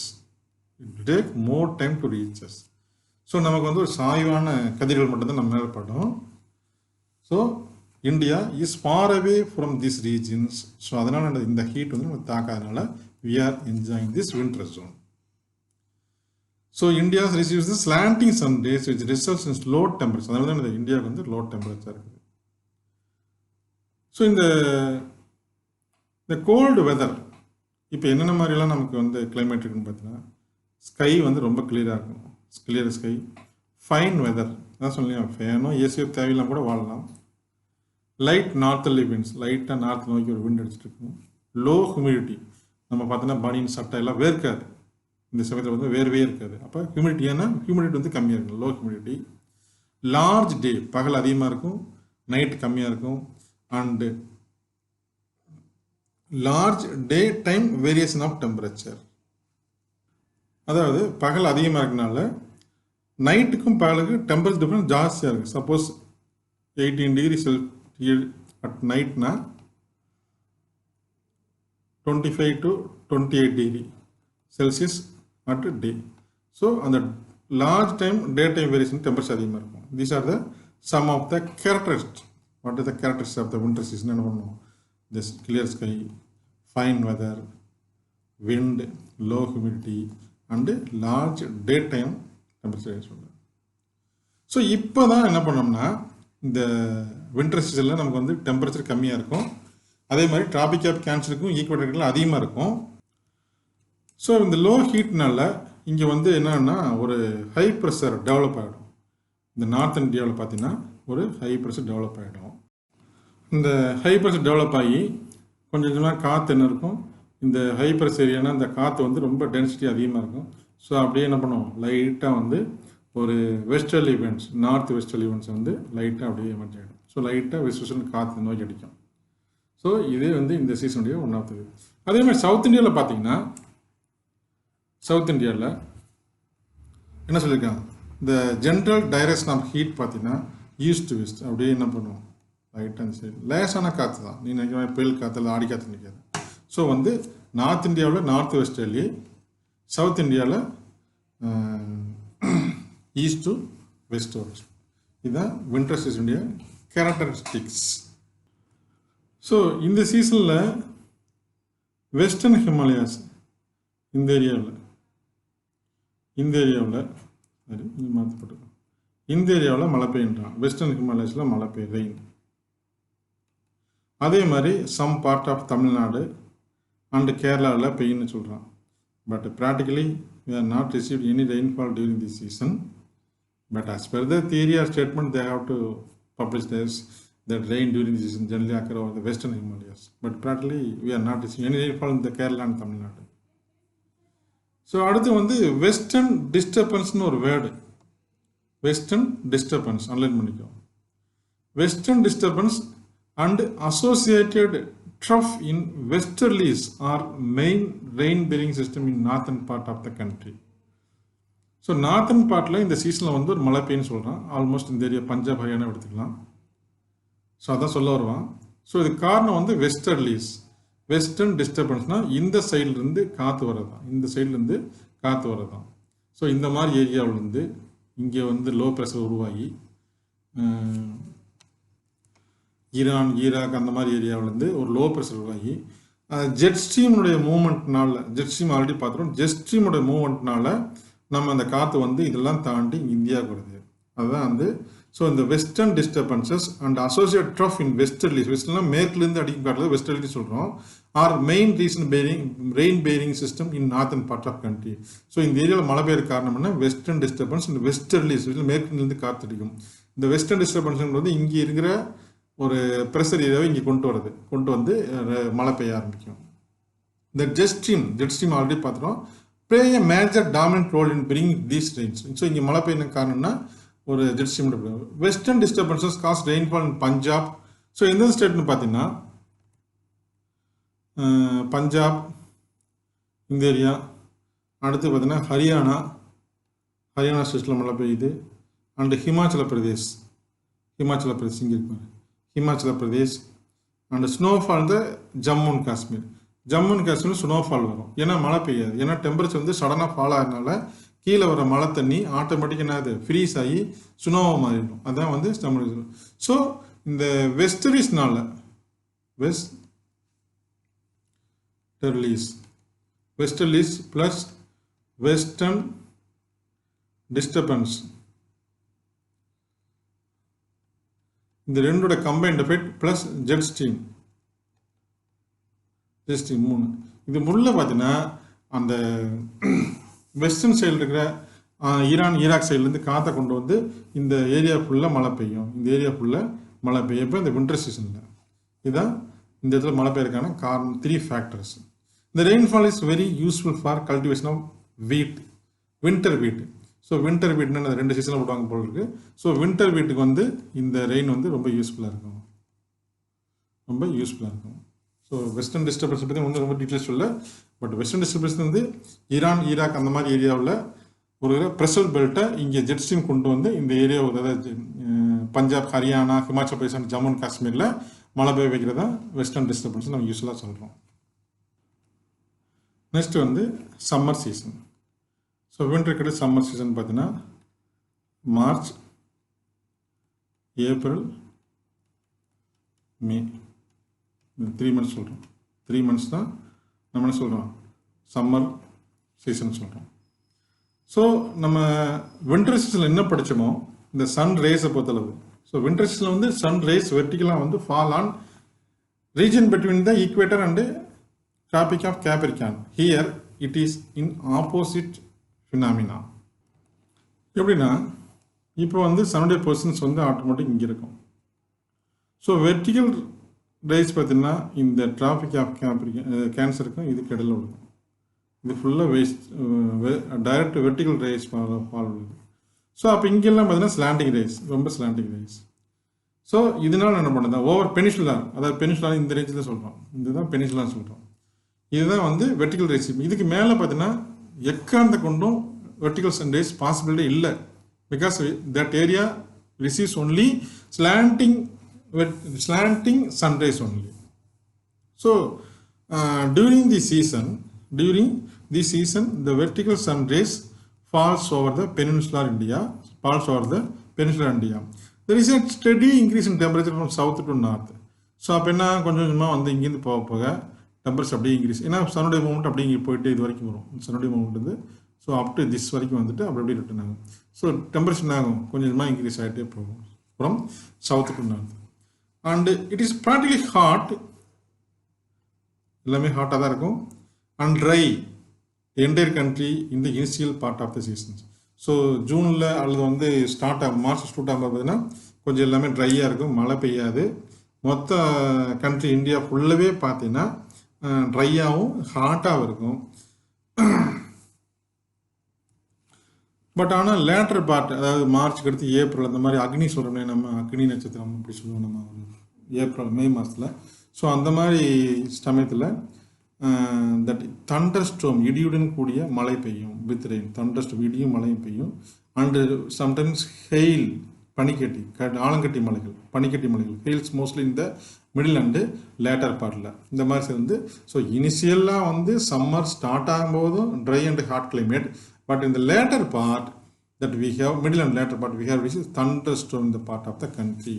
So நமக்கு வந்து ஒரு சாய்வான கதிர்கள் மட்டும்தான் நம்ம மேலே படும். So India is far away from this regions. So அதனால் இந்த ஹீட் வந்து நமக்கு தாக்காதனால we are enjoying this winter zone. So India receives the slanting sun rays which results in low temperature. அதனால தான் இந்த இந்தியாவுக்கு வந்து low temperature இருக்குது. ஸோ இந்த cold weather இப்போ என்னென்ன மாதிரிலாம் நமக்கு வந்து கிளைமேட் இருக்குன்னு பார்த்தீங்கன்னா, ஸ்கை வந்து ரொம்ப கிளியராக இருக்கும், கிளியர் ஸ்கை, ஃபைன் வெதர், அதான் சொன்னீங்க ஃபேனோ ஏசியோ தேவையில்லாம் கூட வாழலாம். லைட் நார்த்தர்லி விண்ட்ஸ், லைட்டாக நார்த் நோக்கி ஒரு விண்ட் அடிச்சுட்டு இருக்கும். லோ ஹியூமிடிட்டி, நம்ம பார்த்தோன்னா பனியன் சட்டை எல்லாம் வேர்க்காது, இந்த சமயத்தில் வந்து வேர்வே இருக்காது. அப்போ ஹியூமிடிட்டி, ஏன்னா ஹியூமிடிட்டி வந்து கம்மியாக இருக்கும், லோ ஹியூமிடிட்டி. லார்ஜ் டே, பகல் அதிகமாக இருக்கும், நைட் கம்மியாக இருக்கும். And large day time variation of temperature, அதாவது பகல் அதிகமாக இருக்கனால நைட்டுக்கும் பகலுக்கு டெம்பரேச்சர் டிஃப்ரென்ஸ் ஜாஸ்தியாக இருக்குது. சப்போஸ் 18 டிகிரி செல்சியஸ் அட் நைட்னா 25 to 28 degree Celsius at day. So அந்த large time day time variation temperature அதிகமாக இருக்கும். These are the some of the characteristics. What is the characteristics of the winter season? என்ன பண்ணுவோம்? This clear sky, fine weather, wind, low humidity and large daytime temperature சொல்லுங்கள். ஸோ இப்போ தான் என்ன பண்ணோம்னா, இந்த வின்டர் சீசனில் நமக்கு வந்து டெம்பரேச்சர் கம்மியாக இருக்கும், அதே மாதிரி டிராபிக் ஆஃப் கேன்சருக்கும் ஈக்குவேட்டர்கள் அதிகமாக இருக்கும். ஸோ இந்த லோ ஹீட்னால இங்கே வந்து என்னன்னா ஒரு ஹை ப்ரெஷர் டெவலப் ஆகிடும். இந்த நார்த் இந்தியாவில் பார்த்தீங்கன்னா ஒரு ஹை ப்ரெஷர் டெவலப் ஆகிடும். இந்த ஹை ப்ரெஷர் டெவலப் ஆகி கொஞ்சம் கொஞ்சமாக காற்று என்ன இருக்கும், இந்த ஹை ப்ரெஷர் ஏரியானா இந்த காற்று வந்து ரொம்ப டென்சிட்டி அதிகமாக இருக்கும். ஸோ அப்படியே என்ன பண்ணுவோம், லைட்டாக வந்து ஒரு westerly events, north westerly events வந்து லைட்டாக அப்படியே எமர்ஜ் ஆகிடும். ஸோ லைட்டாக வெஸ்ட் காற்று நோக்கி அடிக்கும். ஸோ இதே வந்து இந்த சீசனுடைய ஒன் ஆஃப் த. அதே மாதிரி சவுத் இந்தியாவில் பார்த்தீங்கன்னா, சவுத் இந்தியாவில் என்ன சொல்லியிருக்காங்க, இந்த ஜென்ரல் டைரக்ஷன் ஆஃப் ஹீட் பார்த்தீங்கன்னா ஈஸ்ட் டு வெஸ்ட் அப்படியே என்ன பண்ணுவோம், ரைட் ஹேண்ட் சைடு லேசான காற்று தான், நீ நினைக்கிற மாதிரி புயல் காற்று இல்லை ஆடி காற்று நிற்காது. ஸோ வந்து நார்த் இந்தியாவில் நார்த் வெஸ்டர்லி, சவுத் இந்தியாவில் ஈஸ்ட் டு வெஸ்ட் வரும். இதுதான் வின்டர் சீசனுடைய கேரக்டரிஸ்டிக்ஸ். ஸோ இந்த சீசனில் வெஸ்டர்ன் ஹிமாலயாஸ் இந்த ஏரியாவில் சரி இது மாற்றப்பட்டிருக்கும், இந்த ஏரியாவில் மழை பெய்யுன்றான், வெஸ்டர்ன் ஹிமாலயாஸில் மழை பெய்யும், ரெயின். அதே மாதிரி some part of Tamil Nadu and கேரளாவில் பெய்யுன்னு சொல்கிறான். But practically we are not received any rainfall during this season. But as per the theory or statement, they have to publish this, that rain during this season generally occur over the western Himalayas. But practically we are not receiving any rainfall in the Kerala and Tamil Nadu. So அடுத்து வந்து வெஸ்டர்ன் டிஸ்டர்பன்ஸ்னு ஒரு வேர்டு, வெஸ்டர்ன் டிஸ்டர்பன்ஸ் அன்லைன் பண்ணிக்கோ. Western disturbance and associated trough in westerlies are main rain bearing system in northern part of the country. So northern பார்ட்டில் இந்த சீசனில் வந்து ஒரு மழை பெய்யுன்னு சொல்கிறான். ஆல்மோஸ்ட் இந்த ஏரியா பஞ்சாப் ஹரியானா எடுத்துக்கலாம். ஸோ அதான் சொல்ல வருவான். ஸோ இது காரணம் வந்து வெஸ்டர்லீஸ், வெஸ்டர்ன் டிஸ்டர்பன்ஸ்னால் இந்த சைட்லேருந்து காற்று வரதான், இந்த சைட்லேருந்து காற்று வரதான். ஸோ இந்த மாதிரி ஏரியாவிலேருந்து இங்கே வந்து லோ ப்ரெஷர் உருவாகி ஈரான் ஈராக் அந்த மாதிரி ஏரியாவிலேருந்து ஒரு லோ ப்ரெஷர் உருவாகி ஜெட் ஸ்ட்ரீமுடைய மூவ்மெண்ட்னால, ஜெட் ஸ்ட்ரீம் ஆல்ரெடி பார்த்துட்டோம், ஜெட் ஸ்ட்ரீமுடைய மூவ்மெண்ட்னால நம்ம அந்த காற்று வந்து இதெல்லாம் தாண்டி இந்தியாவுக்கு வருது. அதுதான் வந்து ஸோ இந்த western disturbances and associate trough in westerlies, வெஸ்டர்லாம் மேற்குலேருந்து அடிக்கும் காட்டுறது வெஸ்டர்லி சொல்கிறோம், are main reason rain bearing system in northern part of country. So இந்த ஏரியாவில் மழை பெய்ய காரணம் என்ன, வெஸ்டர்ன் டிஸ்டர்பன்ஸ் அண்ட் வெஸ்டர்லிஸ், மேற்குலேருந்து காற்று அடிக்கும். இந்த வெஸ்டர்ன் டிஸ்டர்பன்ஸ் வந்து இங்கே இருக்கிற ஒரு ப்ரெஷர் ஏரியாவை இங்கே கொண்டு வந்து மழை பெய்ய ஆரம்பிக்கும். இந்த ஜெட் ஸ்ட்ரீம் ஆல்ரெடி பார்த்துட்டோம், play a major dominant role in bringing these rains. So இங்கே மழை பெய்ய காரணம்னா ஒரு jet stream. Western disturbances cause rainfall in Punjab. So எந்த ஸ்டேட்னு பார்த்தீங்கன்னா பஞ்சாப் இந்த ஏரியா, அடுத்து பார்த்தீங்கன்னா ஹரியானா ஸ்டேட்டில் மழை பெய்யுது, அண்டு ஹிமாச்சல பிரதேஷ் இங்கே இருப்பாங்க, Himachal Pradesh. And snowfall the Jammu and Kashmir snowfall வரும், ஏன்னா மழை பெய்யாது, ஏன்னா டெம்பரேச்சர் வந்து சடனாக ஃபால் ஆகிறதுனால கீழே வர மழை தண்ணி ஆட்டோமேட்டிக்காக என்னது ஃப்ரீஸ் ஆகி சுனோவாக மாறிடும். அதுதான் வந்து தமிழ். ஸோ இந்த வெஸ்டர்லீஸ் ப்ளஸ் வெஸ்டர்ன் டிஸ்டர்பன்ஸ், இந்த ரெண்டோட combined effect plus jet stream 3, இது முள்ள பார்த்தீங்கன்னா அந்த வெஸ்டர்ன் சைடில் இருக்கிற ஈரான் ஈராக் சைட்லேருந்து காற்றை கொண்டு வந்து இந்த ஏரியா ஃபுல்லாக மழை பெய்யும். இந்த ஏரியா ஃபுல்லாக மழை பெய்யப்போ இந்த வின்டர் சீசனில் இதுதான் இந்த இடத்துல மழை பெய்யறதுக்கான காரணம். 3 ஃபேக்டர்ஸ். இந்த rainfall is very useful for cultivation of wheat, winter wheat. So winter வீட்னு 2 சீசனில் போடுவாங்க போல இருக்குது. ஸோ வின்டர் வீட்டுக்கு வந்து இந்த ரெயின் வந்து ரொம்ப யூஸ்ஃபுல்லாக இருக்கும், ரொம்ப யூஸ்ஃபுல்லாக இருக்கும். ஸோ வெஸ்டர்ன் டிஸ்டர்பன்ஸ் பற்றி ஒன்றும் ரொம்ப டீட்டெயில்ஸ் இல்லை. பட் வெஸ்டர்ன் டிஸ்டர்பன்ஸ் வந்து ஈரான் ஈராக் அந்த மாதிரி ஏரியாவில் ஒரு ப்ரெஷர் பெல்ட்டை இங்கே ஜெட் ஸ்ட்ரீம் கொண்டு வந்து இந்த ஏரியா, அதாவது பஞ்சாப், ஹரியானா, ஹிமாச்சல் பிரதேஷ் அண்ட் ஜம்மு அண்ட் காஷ்மீரில் மழை பெய்ய வைக்கிறதா வெஸ்டர்ன் டிஸ்டர்பன்ஸ் நம்ம யூஸ்வலாக சொல்கிறோம். நெக்ஸ்ட் வந்து சம்மர் சீசன். ஸோ வின்டர் கிடையாது. சம்மர் சீசன் பார்த்தீங்கன்னா மார்ச், ஏப்ரல், மே, 3 மந்த்ஸ் சொல்கிறோம். 3 மந்த்ஸ் தான் நம்ம என்ன சொல்கிறோம், சம்மர் சீசன் சொல்கிறோம். ஸோ நம்ம வின்டர் சீசனில் என்ன படித்தோமோ இந்த சன் ரேஸை பொறுத்தளவு. ஸோ வின்டர் சீசனில் வந்து சன் ரேஸ் வெர்டிகலாக வந்து fall on region between the equator and Tropic of Capricorn. Here it is in opposite phenomena. எப்படின்னா இப்போ வந்து சன்னுடைய பொசிஷன்ஸ் வந்து ஆட்டோமேட்டிக் இங்கே இருக்கும். ஸோ வெர்டிகல் ரேஸ் பார்த்தீங்கன்னா இந்த ட்ராபிக் ஆஃப் கேன்சருக்கும் இதுக்கு இடையில இருக்கும். இது ஃபுல்லாக waste direct vertical race fall வருது. ஸோ அப்போ இங்கெல்லாம் பார்த்தீங்கன்னா ஸ்லாண்டிங் ரேஸ், ரொம்ப ஸ்லாண்டிங் ரேஸ். ஸோ இதனால் என்ன பண்ணுறது, ஓவர் பெனிசுலார், அதாவது பெனிசுலார் இந்த ரேஞ்சில் தான் சொல்கிறோம், இதுதான் பெனிசுலான்னு சொல்கிறோம். இதுதான் வந்து வெர்டிகல் ரேஸ். இதுக்கு மேலே பார்த்தீங்கன்னா எக்காந்த கொண்டும் வெர்டிகல் சன் ரேஸ் பாசிபிலிட்டி இல்லை. Because that area receives only slanting sun rays only. So during this season the vertical sun rays falls over the peninsular India. There is a steady increase in temperature from south to north. So அப்போ என்ன கொஞ்சம் கொஞ்சமாக வந்து இங்கேருந்து போக போக டெம்பரேச்சர் அப்படியே இன்க்ரீஸ். ஏன்னா சனுடைய மூமெண்ட் அப்படியே இங்கே போயிட்டு இது வரைக்கும் வரும். சனுடைய மூமெண்ட் வந்து ஸோ அப் டு திஸ் வரைக்கும் வந்துட்டு அப்படி அப்படியே ரிட்டர்ன் ஆகும். ஸோ டெம்பரேச்சர் ஆகும் கொஞ்சம் கொஞ்சமாக இன்க்ரீஸ் ஆகிட்டே போகும் from south to north. And it is practically hot, எல்லாமே ஹாட்டாக தான் இருக்கும். And dry entire country in the initial part of the seasons. So ஜூனில் அல்லது வந்து ஸ்டார்ட் ஆகும், மார்ச் ஸ்டார்ட் ஆகும் பார்த்தீங்கன்னா கொஞ்சம் எல்லாமே ட்ரையாக இருக்கும், மழை பெய்யாது. மொத்த கண்ட்ரி இந்தியா ஃபுல்லாகவே பார்த்தீங்கன்னா ட்ரையாகவும் ஹாட்டாகவும் இருக்கும். பட் ஆனால் லேட்டர் பார்ட், அதாவது மார்ச்சுக்கு அடுத்து ஏப்ரல், அந்த மாதிரி அக்னி சொல்கிறோம்னே நம்ம, அக்னி நட்சத்திரம் அப்படி சொல்லுவோம் நம்ம ஏப்ரல் மே மாதத்தில். ஸோ அந்த மாதிரி சமயத்தில் தட் தண்டர் ஸ்டோம், இடியுடன் கூடிய மழை பெய்யும். வித் ரெயின், தண்டர் ஸ்டோம், இடியும் மழையும் பெய்யும். அண்டு சம்டைம்ஸ் ஹெயில், பனிக்கட்டி, ஆலங்கட்டி மலைகள், பனிக்கட்டி மலைகள். ஹெயில்ஸ் மோஸ்ட்லி இந்த மிடில் அண்டு லேட்டர் பார்ட்டில் இந்த மாதிரி சேர்ந்து. ஸோ இனிஷியலாக வந்து சம்மர் ஸ்டார்ட் ஆகும்போதும் dry and hot climate. But in the later part that we have, middle and later part, we have which is thunderstorm in the part of the country,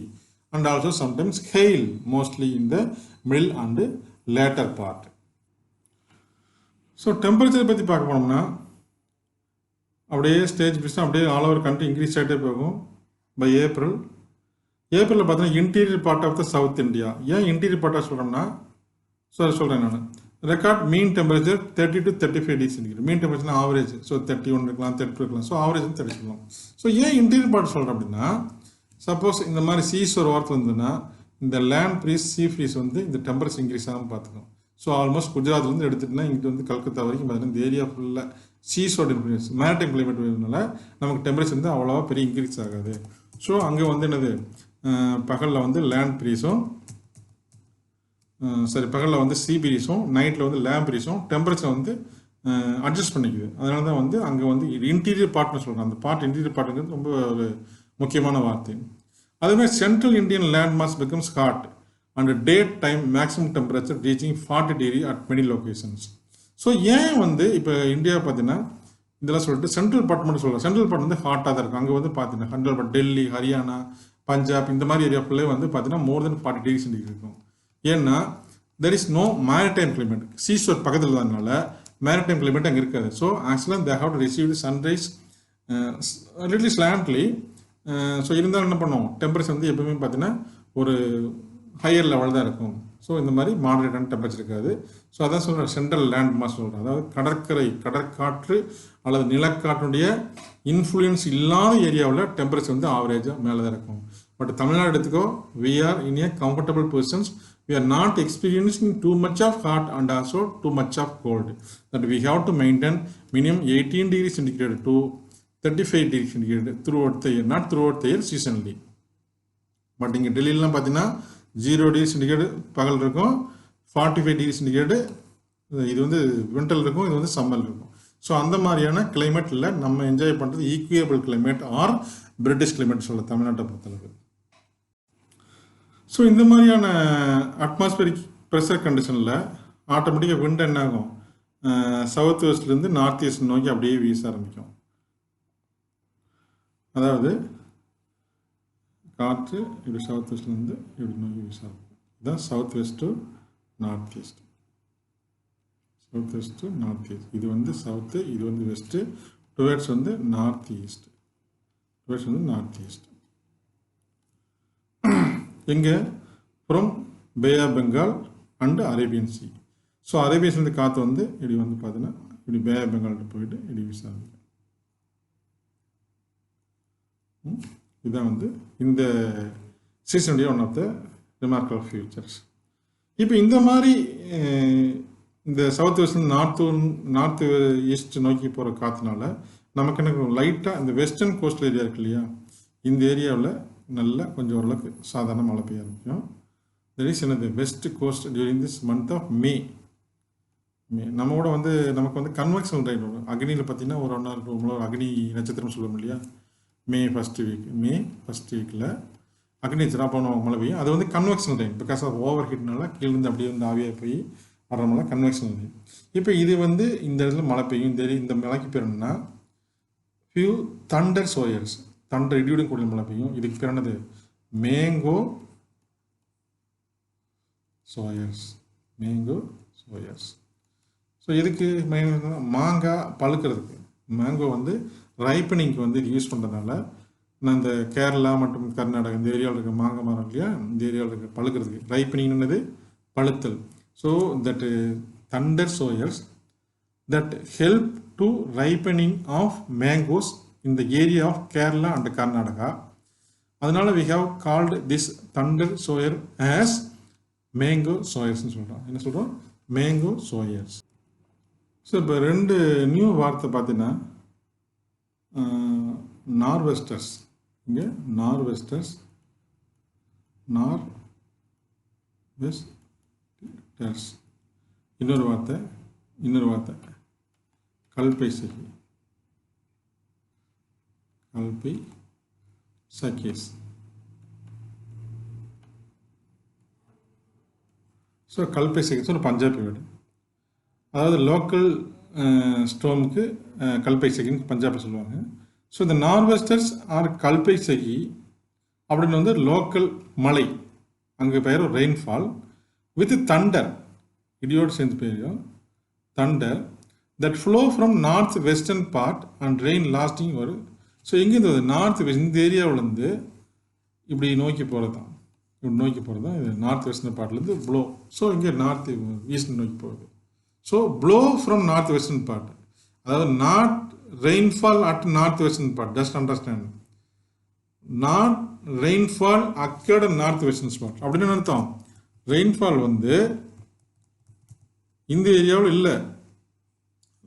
and also sometimes hail, mostly in the middle and later part. So temperature பற்றி பார்க்க போனோம்னா அப்படியே ஸ்டேஜ் பிஸ்னா அப்படியே ஆல் ஓவர் கண்ட்ரி இன்க்ரீஸ் ஆகிட்டே போகும். பை ஏப்ரலில் பார்த்தீங்கன்னா interior part of the South India. ஏன் இன்டீரியர் பார்ட்டாக சொல்கிறோம்னா, சொல்கிறேன் நான், record mean temperature 30 to 35 degree centigrade. Mean temperature average. So 31 இருக்கலாம், 32 இருக்கலாம். ஸோ ஆவரேஜ் வந்து 30 சொல்லலாம். ஸோ ஏன் இன்டீரியர் பார்ட் சொல்கிறேன் அப்படின்னா, சப்போஸ் இந்த மாதிரி சீஷோர் ஓரத்தில் இருந்ததுன்னா இந்த லேண்ட் ப்ரீஸ், சீ ஃப்ரீஸ் வந்து இந்த டெம்பரேச்சர் இன்க்ரீஸ் ஆகாமல் பார்த்துக்கணும். ஸோ ஆல்மோஸ்ட் குஜராத்லேருந்து எடுத்துகிட்டுனா இங்கிட்டு வந்து கல்கத்தா வரைக்கும் பார்த்தீங்கன்னா இந்த ஏரியா ஃபுல்லாக சீஷோர் இன்ஃப்ளூயன்ஸ், மேரிடைம் கிளைமேட் வரதுனால நமக்கு டெம்பரேச்சர் வந்து அவ்வளோவா பெரிய இன்க்ரீஸ் ஆகாது. ஸோ அங்கே வந்து என்னது, பகலில் வந்து லேண்ட் ப்ரீஸும், பகலில் வந்து சீ பிரீஸும், நைட்டில் வந்து லேண்ட் பிரீஸும் டெம்பரேச்சர் வந்து அட்ஜஸ்ட் பண்ணிக்குது. அதனால தான் வந்து அங்கே வந்து இன்டீரியர் பார்ட்னு சொல்கிறோம். அந்த பார்ட் இன்டீரியர் பார்ட்டுங்கிறது ரொம்ப ஒரு முக்கியமான வார்த்தை. அதேமாதிரி central Indian land mass becomes hot and day time maximum temperature reaching 40 degree at many locations. So ஏன் வந்து இப்போ இந்தியா பார்த்தீங்கன்னா இதெல்லாம் சொல்லிட்டு சென்ட்ரல் பார்ட் மட்டும் சொல்கிறோம். சென்ட்ரல் பார்ட் வந்து ஹாட்டாக தான் இருக்கும். அங்கே வந்து பார்த்தீங்கன்னா 100 டெல்லி, ஹரியானா, பஞ்சாப் இந்த மாதிரி ஏரியா ஃபுல்லே வந்து பார்த்தீங்கன்னா மோர் தென் 40 டிகிரி சென்டிகிரேட் இருக்கும். ஏன்னா there is no maritime climate, seashore பக்கத்தில் இருந்ததுனால மேரிடைம் கிளைமேட் அங்கே இருக்காது. ஸோ ஆக்சுவலாக they have to receive the sunrise little slantly. So இருந்தாலும் என்ன பண்ணுவோம், டெம்பரேச்சர் வந்து எப்பவுமே பார்த்தீங்கன்னா ஒரு ஹையர் லெவல் தான் இருக்கும். ஸோ இந்த மாதிரி மாடரேட்டான டெம்பரேச்சர் இருக்காது. ஸோ அதான் சொல்கிறேன், சென்ட்ரல் லேண்ட் மாஸ் சொல்கிறேன். அதாவது கடற்காற்று அல்லது நிலக்காற்றுடைய இன்ஃப்ளூயன்ஸ் இல்லாத ஏரியாவில் டெம்பரேச்சர் வந்து ஆவரேஜாக மேலே தான் இருக்கும். பட் தமிழ்நாடு எடுத்துக்கோ, we are in a comfortable positions. We are not experiencing too much of hot and also too much of cold. That we have to maintain minimum 18 degrees centigrade to 35 degrees centigrade throughout the year, not throughout the year, seasonally. But இங்கே டெல்லியிலாம் பார்த்தீங்கன்னா 0 டிகிரி சென்டிகிரேடு பகல் இருக்கும், 45 டிகிரி சென்டிகிரேடு இது வந்து விண்டர் இருக்கும், இது வந்து சம்மர் இருக்கும். ஸோ அந்த மாதிரியான கிளைமேட்டில் நம்ம என்ஜாய் பண்ணுறது ஈக்குவேபிள் கிளைமேட் ஆர் பிரிட்டிஷ் கிளைமேட் சொல்ல தமிழ்நாட்டை பொறுத்தளவு. ஸோ இந்த மாதிரியான அட்மாஸ்பியரிக் ப்ரெஷர் கண்டிஷனில் ஆட்டோமேட்டிக்காக விண்ட் என்ன ஆகும், சவுத் வெஸ்ட்லேருந்து நார்த் ஈஸ்ட் நோக்கி அப்படியே வீச ஆரம்பிக்கும். அதாவது காற்று இப்படி சவுத் வெஸ்ட்லேருந்து இப்படி நோக்கி வீச ஆரம்பிக்கும். இதுதான் south west to north east. South west to north east. இது வந்து சவுத்து, இது வந்து வெஸ்ட்டு, டுவேர்ட்ஸ் வந்து நார்த் ஈஸ்ட். டுவேர்ட்ஸ் வந்து நார்த் ஈஸ்ட். எங்கே? From Bay of Bengal and Arabian Sea. So அரேபியன்ஸ்லேருந்து காற்று வந்து இப்படி வந்து பார்த்தீங்கன்னா இப்படி பே ஆஃப் பெங்கால்கிட்ட போயிட்டு இப்படி வீச ஆரம்பிக்கும். இதுதான் வந்து இந்த சீசனுடைய one of the remarkable features. இப்போ இந்த மாதிரி இந்த சவுத் வெஸ்ட் நார்த் ஈஸ்ட் நோக்கி போகிற காற்றுனால நமக்கு என்ன லைட்டாக இந்த வெஸ்டர்ன் கோஸ்டல் ஏரியா இருக்கு இல்லையா, இந்த ஏரியாவில் நல்லா கொஞ்சம் ஓரளவுக்கு சாதாரண மழை பெய்ய ஆரம்பிக்கும். தட் இஸ் என்னது west coast during this month of May. நம்மளோட வந்து நமக்கு வந்து கன்வெக்ஷனல் ரைன் வரும். அக்னியில் பார்த்தீங்கன்னா ஒரு 1 hour அக்னி நட்சத்திரம் சொல்லுவோம் இல்லையா, மே ஃபஸ்ட் வீக்கில் அக்னி நட்சத்திரம் பண்ணுவாங்க, மழை பெய்யும். அது வந்து convectional rain, because of over ஹீட்னால கீழேருந்து அப்படியே வந்து ஆவியாக போய் வர்றதுனால கன்வெக்ஷனல் ரைன். இப்போ இது வந்து இந்த இடத்துல மழை பெய்யும். இந்த மழைக்கு பேர் என்னன்னா ஃபியூ தண்டர் சோயர்ஸ், தண்டர் இடியுடன் கூடிய மழை பெய்யும். இதுக்கு பேர் என்னது? மேங்கோ சோயர்ஸ். ஸோ இதுக்கு மாங்காய் பழுக்கிறதுக்கு, மேங்கோ வந்து ரைப்பனிங்க்கு வந்து இது யூஸ் பண்ணுறதுனால நான் இந்த கேரளா மற்றும் கர்நாடகா இந்த ஏரியாவில் இருக்க மாங்காய் மரம் இல்லையா, இந்த ஏரியாவில் இருக்க பழுக்கிறதுக்கு ரைப்பனிங்னது பழுத்தல். So that thunder showers that help to ripening of mangoes in the area of Kerala and Karnataka. அதனால we have called this thunder sower as mango soyers ன்னு சொல்கிறோம். என்ன சொல்கிறோம்? மேங்கோ சோயர்ஸ். ஸோ இப்போ 2 நியூ வார்த்தை பார்த்தீங்கன்னா நார்வெஸ்டர்ஸ். இங்கே நார்வெஸ்டர்ஸ் இன்னொரு வார்த்தை கல்பை சகேஸ். ஸோ கல்பை சகேஸ் ஒரு பஞ்சாபி வேர்டு. அதாவது லோக்கல் ஸ்டோமுக்கு கல்பை சகின்னு பஞ்சாபில் சொல்லுவாங்க. ஸோ இந்த நார்வெஸ்டர்ஸ் ஆர் கல்பை சகி அப்படின்னு வந்து லோக்கல் மலை, அங்கே பெயர் ரெயின்ஃபால் வித் தண்டர், இடியோடு சேர்ந்து பெயரும் thunder that flow from north western part and rain lasting ஒரு. ஸோ எங்கேருந்து நார்த் வெஸ்ட் இந்த ஏரியாவிலேருந்து இப்படி நோக்கி போகிறது தான், இது நார்த் வெஸ்டர்ன் பார்ட்லேருந்து ப்ளோ. ஸோ இங்கே நார்த் ஈஸ்ட் நோக்கி போகுது. So blow from north western part, அதாவது not rainfall at north western part. Just understand, not rainfall occurred north western spot அப்படின்னு அர்த்தம். ரெயின்ஃபால் வந்து இந்த ஏரியாவில் இல்லை,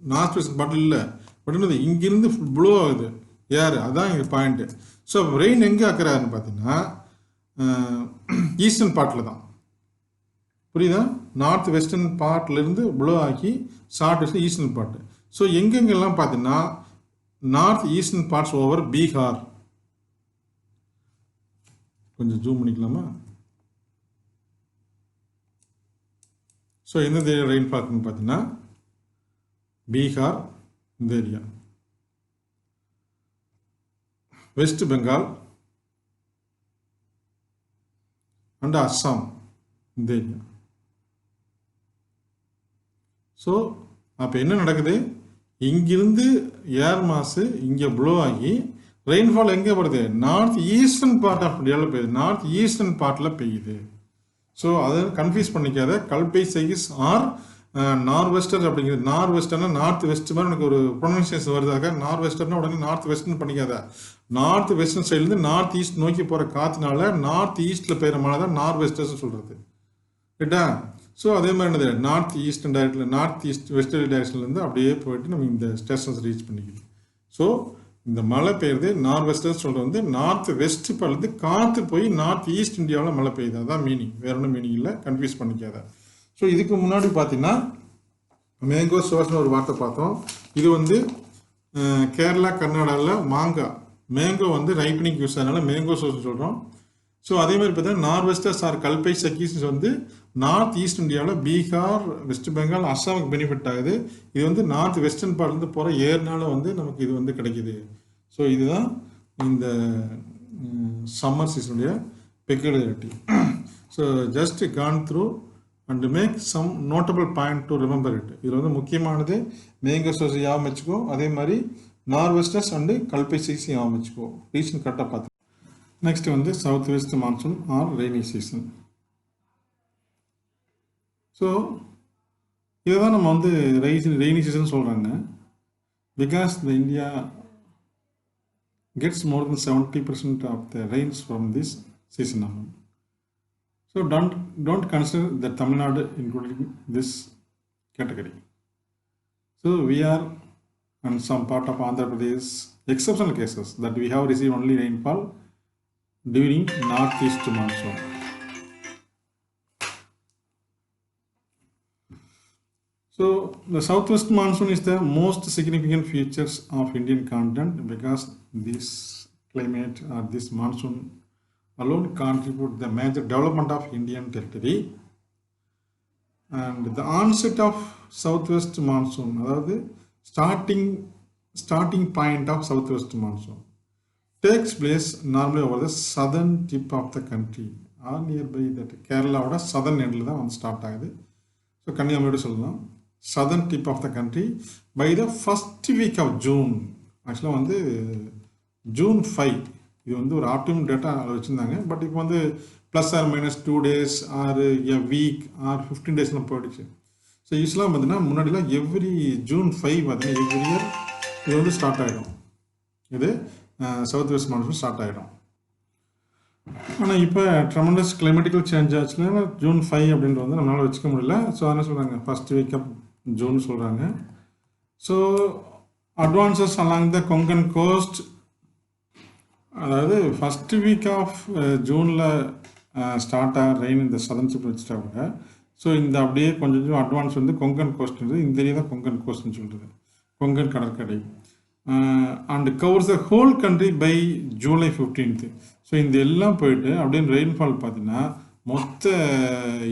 நார்த் வெஸ்டர்ன் பார்ட்டில் இல்லை, பட் என்னது இங்கிருந்து ப்ளோ ஆகுது யார், அதான் இங்கே பாயிண்ட்டு. ஸோ ரெயின் எங்கே அக்கறாருன்னு பார்த்தீங்கன்னா ஈஸ்டர்ன் பார்ட்டில் தான். புரியுதா? நார்த் வெஸ்டர்ன் பார்ட்லேருந்து ப்ளோ ஆக்கி short west eastern part. So எங்கெங்கெல்லாம் பார்த்தீங்கன்னா north eastern parts over Bihar. கொஞ்சம் ஜூம் பண்ணிக்கலாமா? ஸோ எந்த ஏரியா ரெயின்ஃபால் இருக்குன்னு பார்த்தீங்கன்னா பீகார் இந்த area, west Bengal and Assam இந்த ஏரியா. ஸோ அப்போ என்ன நடக்குது, இங்கிருந்து ஏர் மாசு இங்கே ப்ளோ ஆகி ரெயின்ஃபால் எங்கே படுது, நார்த் ஈஸ்டர்ன் பார்ட் ஆஃப் இந்தியாவில் பெய்யுது, நார்த் ஈஸ்டர்ன் பார்ட்டில் பெய்யுது. ஸோ அதை கன்ஃபியூஸ் பண்ணிக்காத. கல்பை சைஸ் ஆர் நார்வெஸ்டர் அப்படிங்கிறது. நார்வெஸ்டர்னா நார்த் வெஸ்ட் மாதிரி எனக்கு ஒரு ப்ரொனன்சியேஷன் வருதாக. நார்வெஸ்டர்னா உடனே நார்த் வெஸ்டர்னு பண்ணிக்காத. நார்த் வெஸ்டர்ன் சைட்லேருந்து நார்த் ஈஸ்ட் நோக்கி போகிற காற்றுனால நார்த் ஈஸ்ட்டில் பெய்கிற மழை தான் நார்வெஸ்டர்ஸ் சொல்கிறது, ரைட்டா? ஸோ அதே மாதிரி என்னது, நார்த் ஈஸ்ட் டைரக்டில் நார்த் ஈஸ்ட் வெஸ்டர்லி டைரக்ஷன்லேருந்து அப்படியே போயிட்டு நம்ம இந்த ஸ்டேஷன்ஸ் ரீச் பண்ணிக்குது. ஸோ இந்த மழை பெய்யுறது நார்வெஸ்டர்ஸ் சொல்கிறது வந்து நார்த் வெஸ்ட் பல்லது காற்று போய் நார்த் ஈஸ்ட் இந்தியாவில் மழை பெய்யுது. அதான் மீனிங், வேற ஒன்றும் மீனிங் இல்லை, கன்ஃபியூஸ் பண்ணிக்காத. ஸோ இதுக்கு முன்னாடி பார்த்தீங்கன்னா மேங்கோ சோர்ஸ்னு ஒரு வார்த்தை பார்த்தோம். இது வந்து கேரளா கர்நாடகாவில் மாங்காய் மேங்கோ வந்து ரைப்பனிங் யூஸ் ஆனால மேங்கோ சோர்ஸ் சொல்கிறோம். ஸோ அதே மாதிரி பார்த்தீங்கன்னா நார்வெஸ்டர்ஸ் ஆர் கல்பை சக்கீஸ் வந்து நார்த் ஈஸ்ட் இந்தியாவில் பீகார், வெஸ்ட் பெங்கால், அஸ்ஸாமுக்கு பெனிஃபிட் ஆகுது. இது வந்து நார்த் வெஸ்டர்ன் பார்ட்லேருந்து போகிற ஏர்னால வந்து நமக்கு இது வந்து கிடைக்கிது. ஸோ இதுதான் இந்த சம்மர் சீசனுடைய peculiarity. So just gone through and make some notable point to remember it. இதில் வந்து முக்கியமானது மேங்கோ சோர்ஸ் ஞாபகம் வச்சுக்கோ, அதே மாதிரி நார்வெஸ்டர்ஸ் அண்டு கல்பை சைஸ் ஞாபகம் வச்சுக்கோ. ரீசன் கரெக்டாக பார்த்து. நெக்ஸ்ட் வந்து south west monsoon or rainy season. So இதை தான் நம்ம வந்து ரெய்னி சீசன் சொல்கிறாங்க. Because the India gets more than 70% of the rains from this season ஆகும். So don't consider that Tamil Nadu included in this category. So we are on some part of Andhra Pradesh, exceptional cases that we have received only rainfall during northeast monsoon. So the southwest monsoon is the most significant features of Indian continent because this climate or this monsoon alone contribute the major development of Indian territory. And the onset of southwest monsoon, அதாவது starting point of southwest monsoon takes place normally over the southern tip of the country or nearby that கேரளாவோட southern endல தான் வந்து ஸ்டார்ட் ஆகுது. ஸோ கன்னியாகுமரி சொல்லலாம் southern tip of the country by the first week of June. ஆக்சுவலாக வந்து June 5 இது வந்து ஒரு ஆப்டிமம் டேட்டா வச்சுருந்தாங்க. பட் இப்போ வந்து plus or minus 2 days or a week or 15 daysலாம் போயிடுச்சு. ஸோ யூஸ்வலாக பார்த்தீங்கன்னா முன்னாடிலாம் எவ்ரி June 5 பார்த்தீங்கன்னா எவ்ரி இயர் இது வந்து ஸ்டார்ட் ஆகிடும். இது சவுத் வெஸ்ட் மான்சூன் ஸ்டார்ட் ஆகிடும். ஆனால் இப்போ ட்ரெமெண்டஸ் கிளைமேட்டிக்கல் சேஞ்ச் ஆச்சுன்னா June 5 அப்படின்றது வந்து நம்மளால் வச்சுக்க முடியல. ஸோ அதனால் சொல்கிறாங்க ஃபர்ஸ்ட் வீக் ஆஃப் ஜூன் சொல்கிறாங்க. So advances along the Konkan coast, அதாவது ஃபஸ்ட்டு வீக் ஆஃப் ஜூனில் ஸ்டார்ட் ஆக ரெயின் இந்த சதன் டிப் வச்சுட்டா கூட ஸோ இந்த அப்படியே கொஞ்சம் கொஞ்சம் அட்வான்ஸ் வந்து கொங்கன் கோஸ்ட்ன்றது இந்த ஏரியா தான் கொங்கன் கோஸ்ட்னு சொல்கிறது, கொங்கன் கடற்கரை. And covers the whole country by July 15th. So இந்த எல்லாம் போயிட்டு அப்படியே ரெயின்ஃபால் பார்த்தீங்கன்னா மொத்த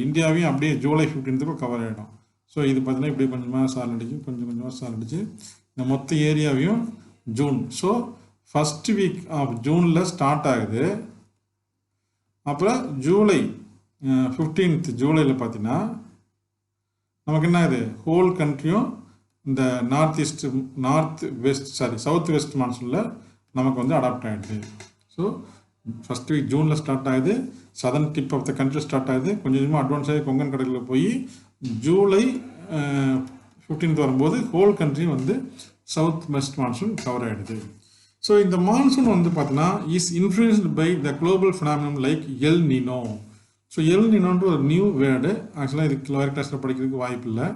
இந்தியாவையும் அப்படியே July 15th கவர் ஆகிடும். ஸோ இது பார்த்தீங்கன்னா இப்படியே கொஞ்சமாக சால் அடிச்சு கொஞ்சம் கொஞ்சமாக சால் அடிச்சு இந்த மொத்த ஏரியாவையும் June. So first week of ஜூனில் ஸ்டார்ட் ஆகுது. அப்புறம் July 15th ஜூலையில் பார்த்தீங்கன்னா நமக்கு என்ன ஆகுது, ஹோல் கண்ட்ரியும் இந்த சவுத் வெஸ்ட் மான்சூனில் நமக்கு வந்து அடாப்ட் ஆகிடுது. ஸோ ஃபஸ்ட் வீக் ஜூனில் ஸ்டார்ட் ஆகுது, southern tip of the country start ஆகுது, கொஞ்சம் கொஞ்சமாக அட்வான்ஸ் ஆகி கொங்கன் கடலில் போய் July 15th வரும்போது ஹோல் கண்ட்ரி வந்து சவுத் வெஸ்ட் மான்சூன் கவர் ஆகிடுது. ஸோ இந்த மான்சூன் வந்து பார்த்தீங்கன்னா is influenced by the global phenomenon like El Nino. So El நினோன்ற ஒரு நியூ வேர்டு, ஆக்சுவலாக இதுக்கு லோயர் கிளாஸில் படிக்கிறதுக்கு வாய்ப்பு இல்லை.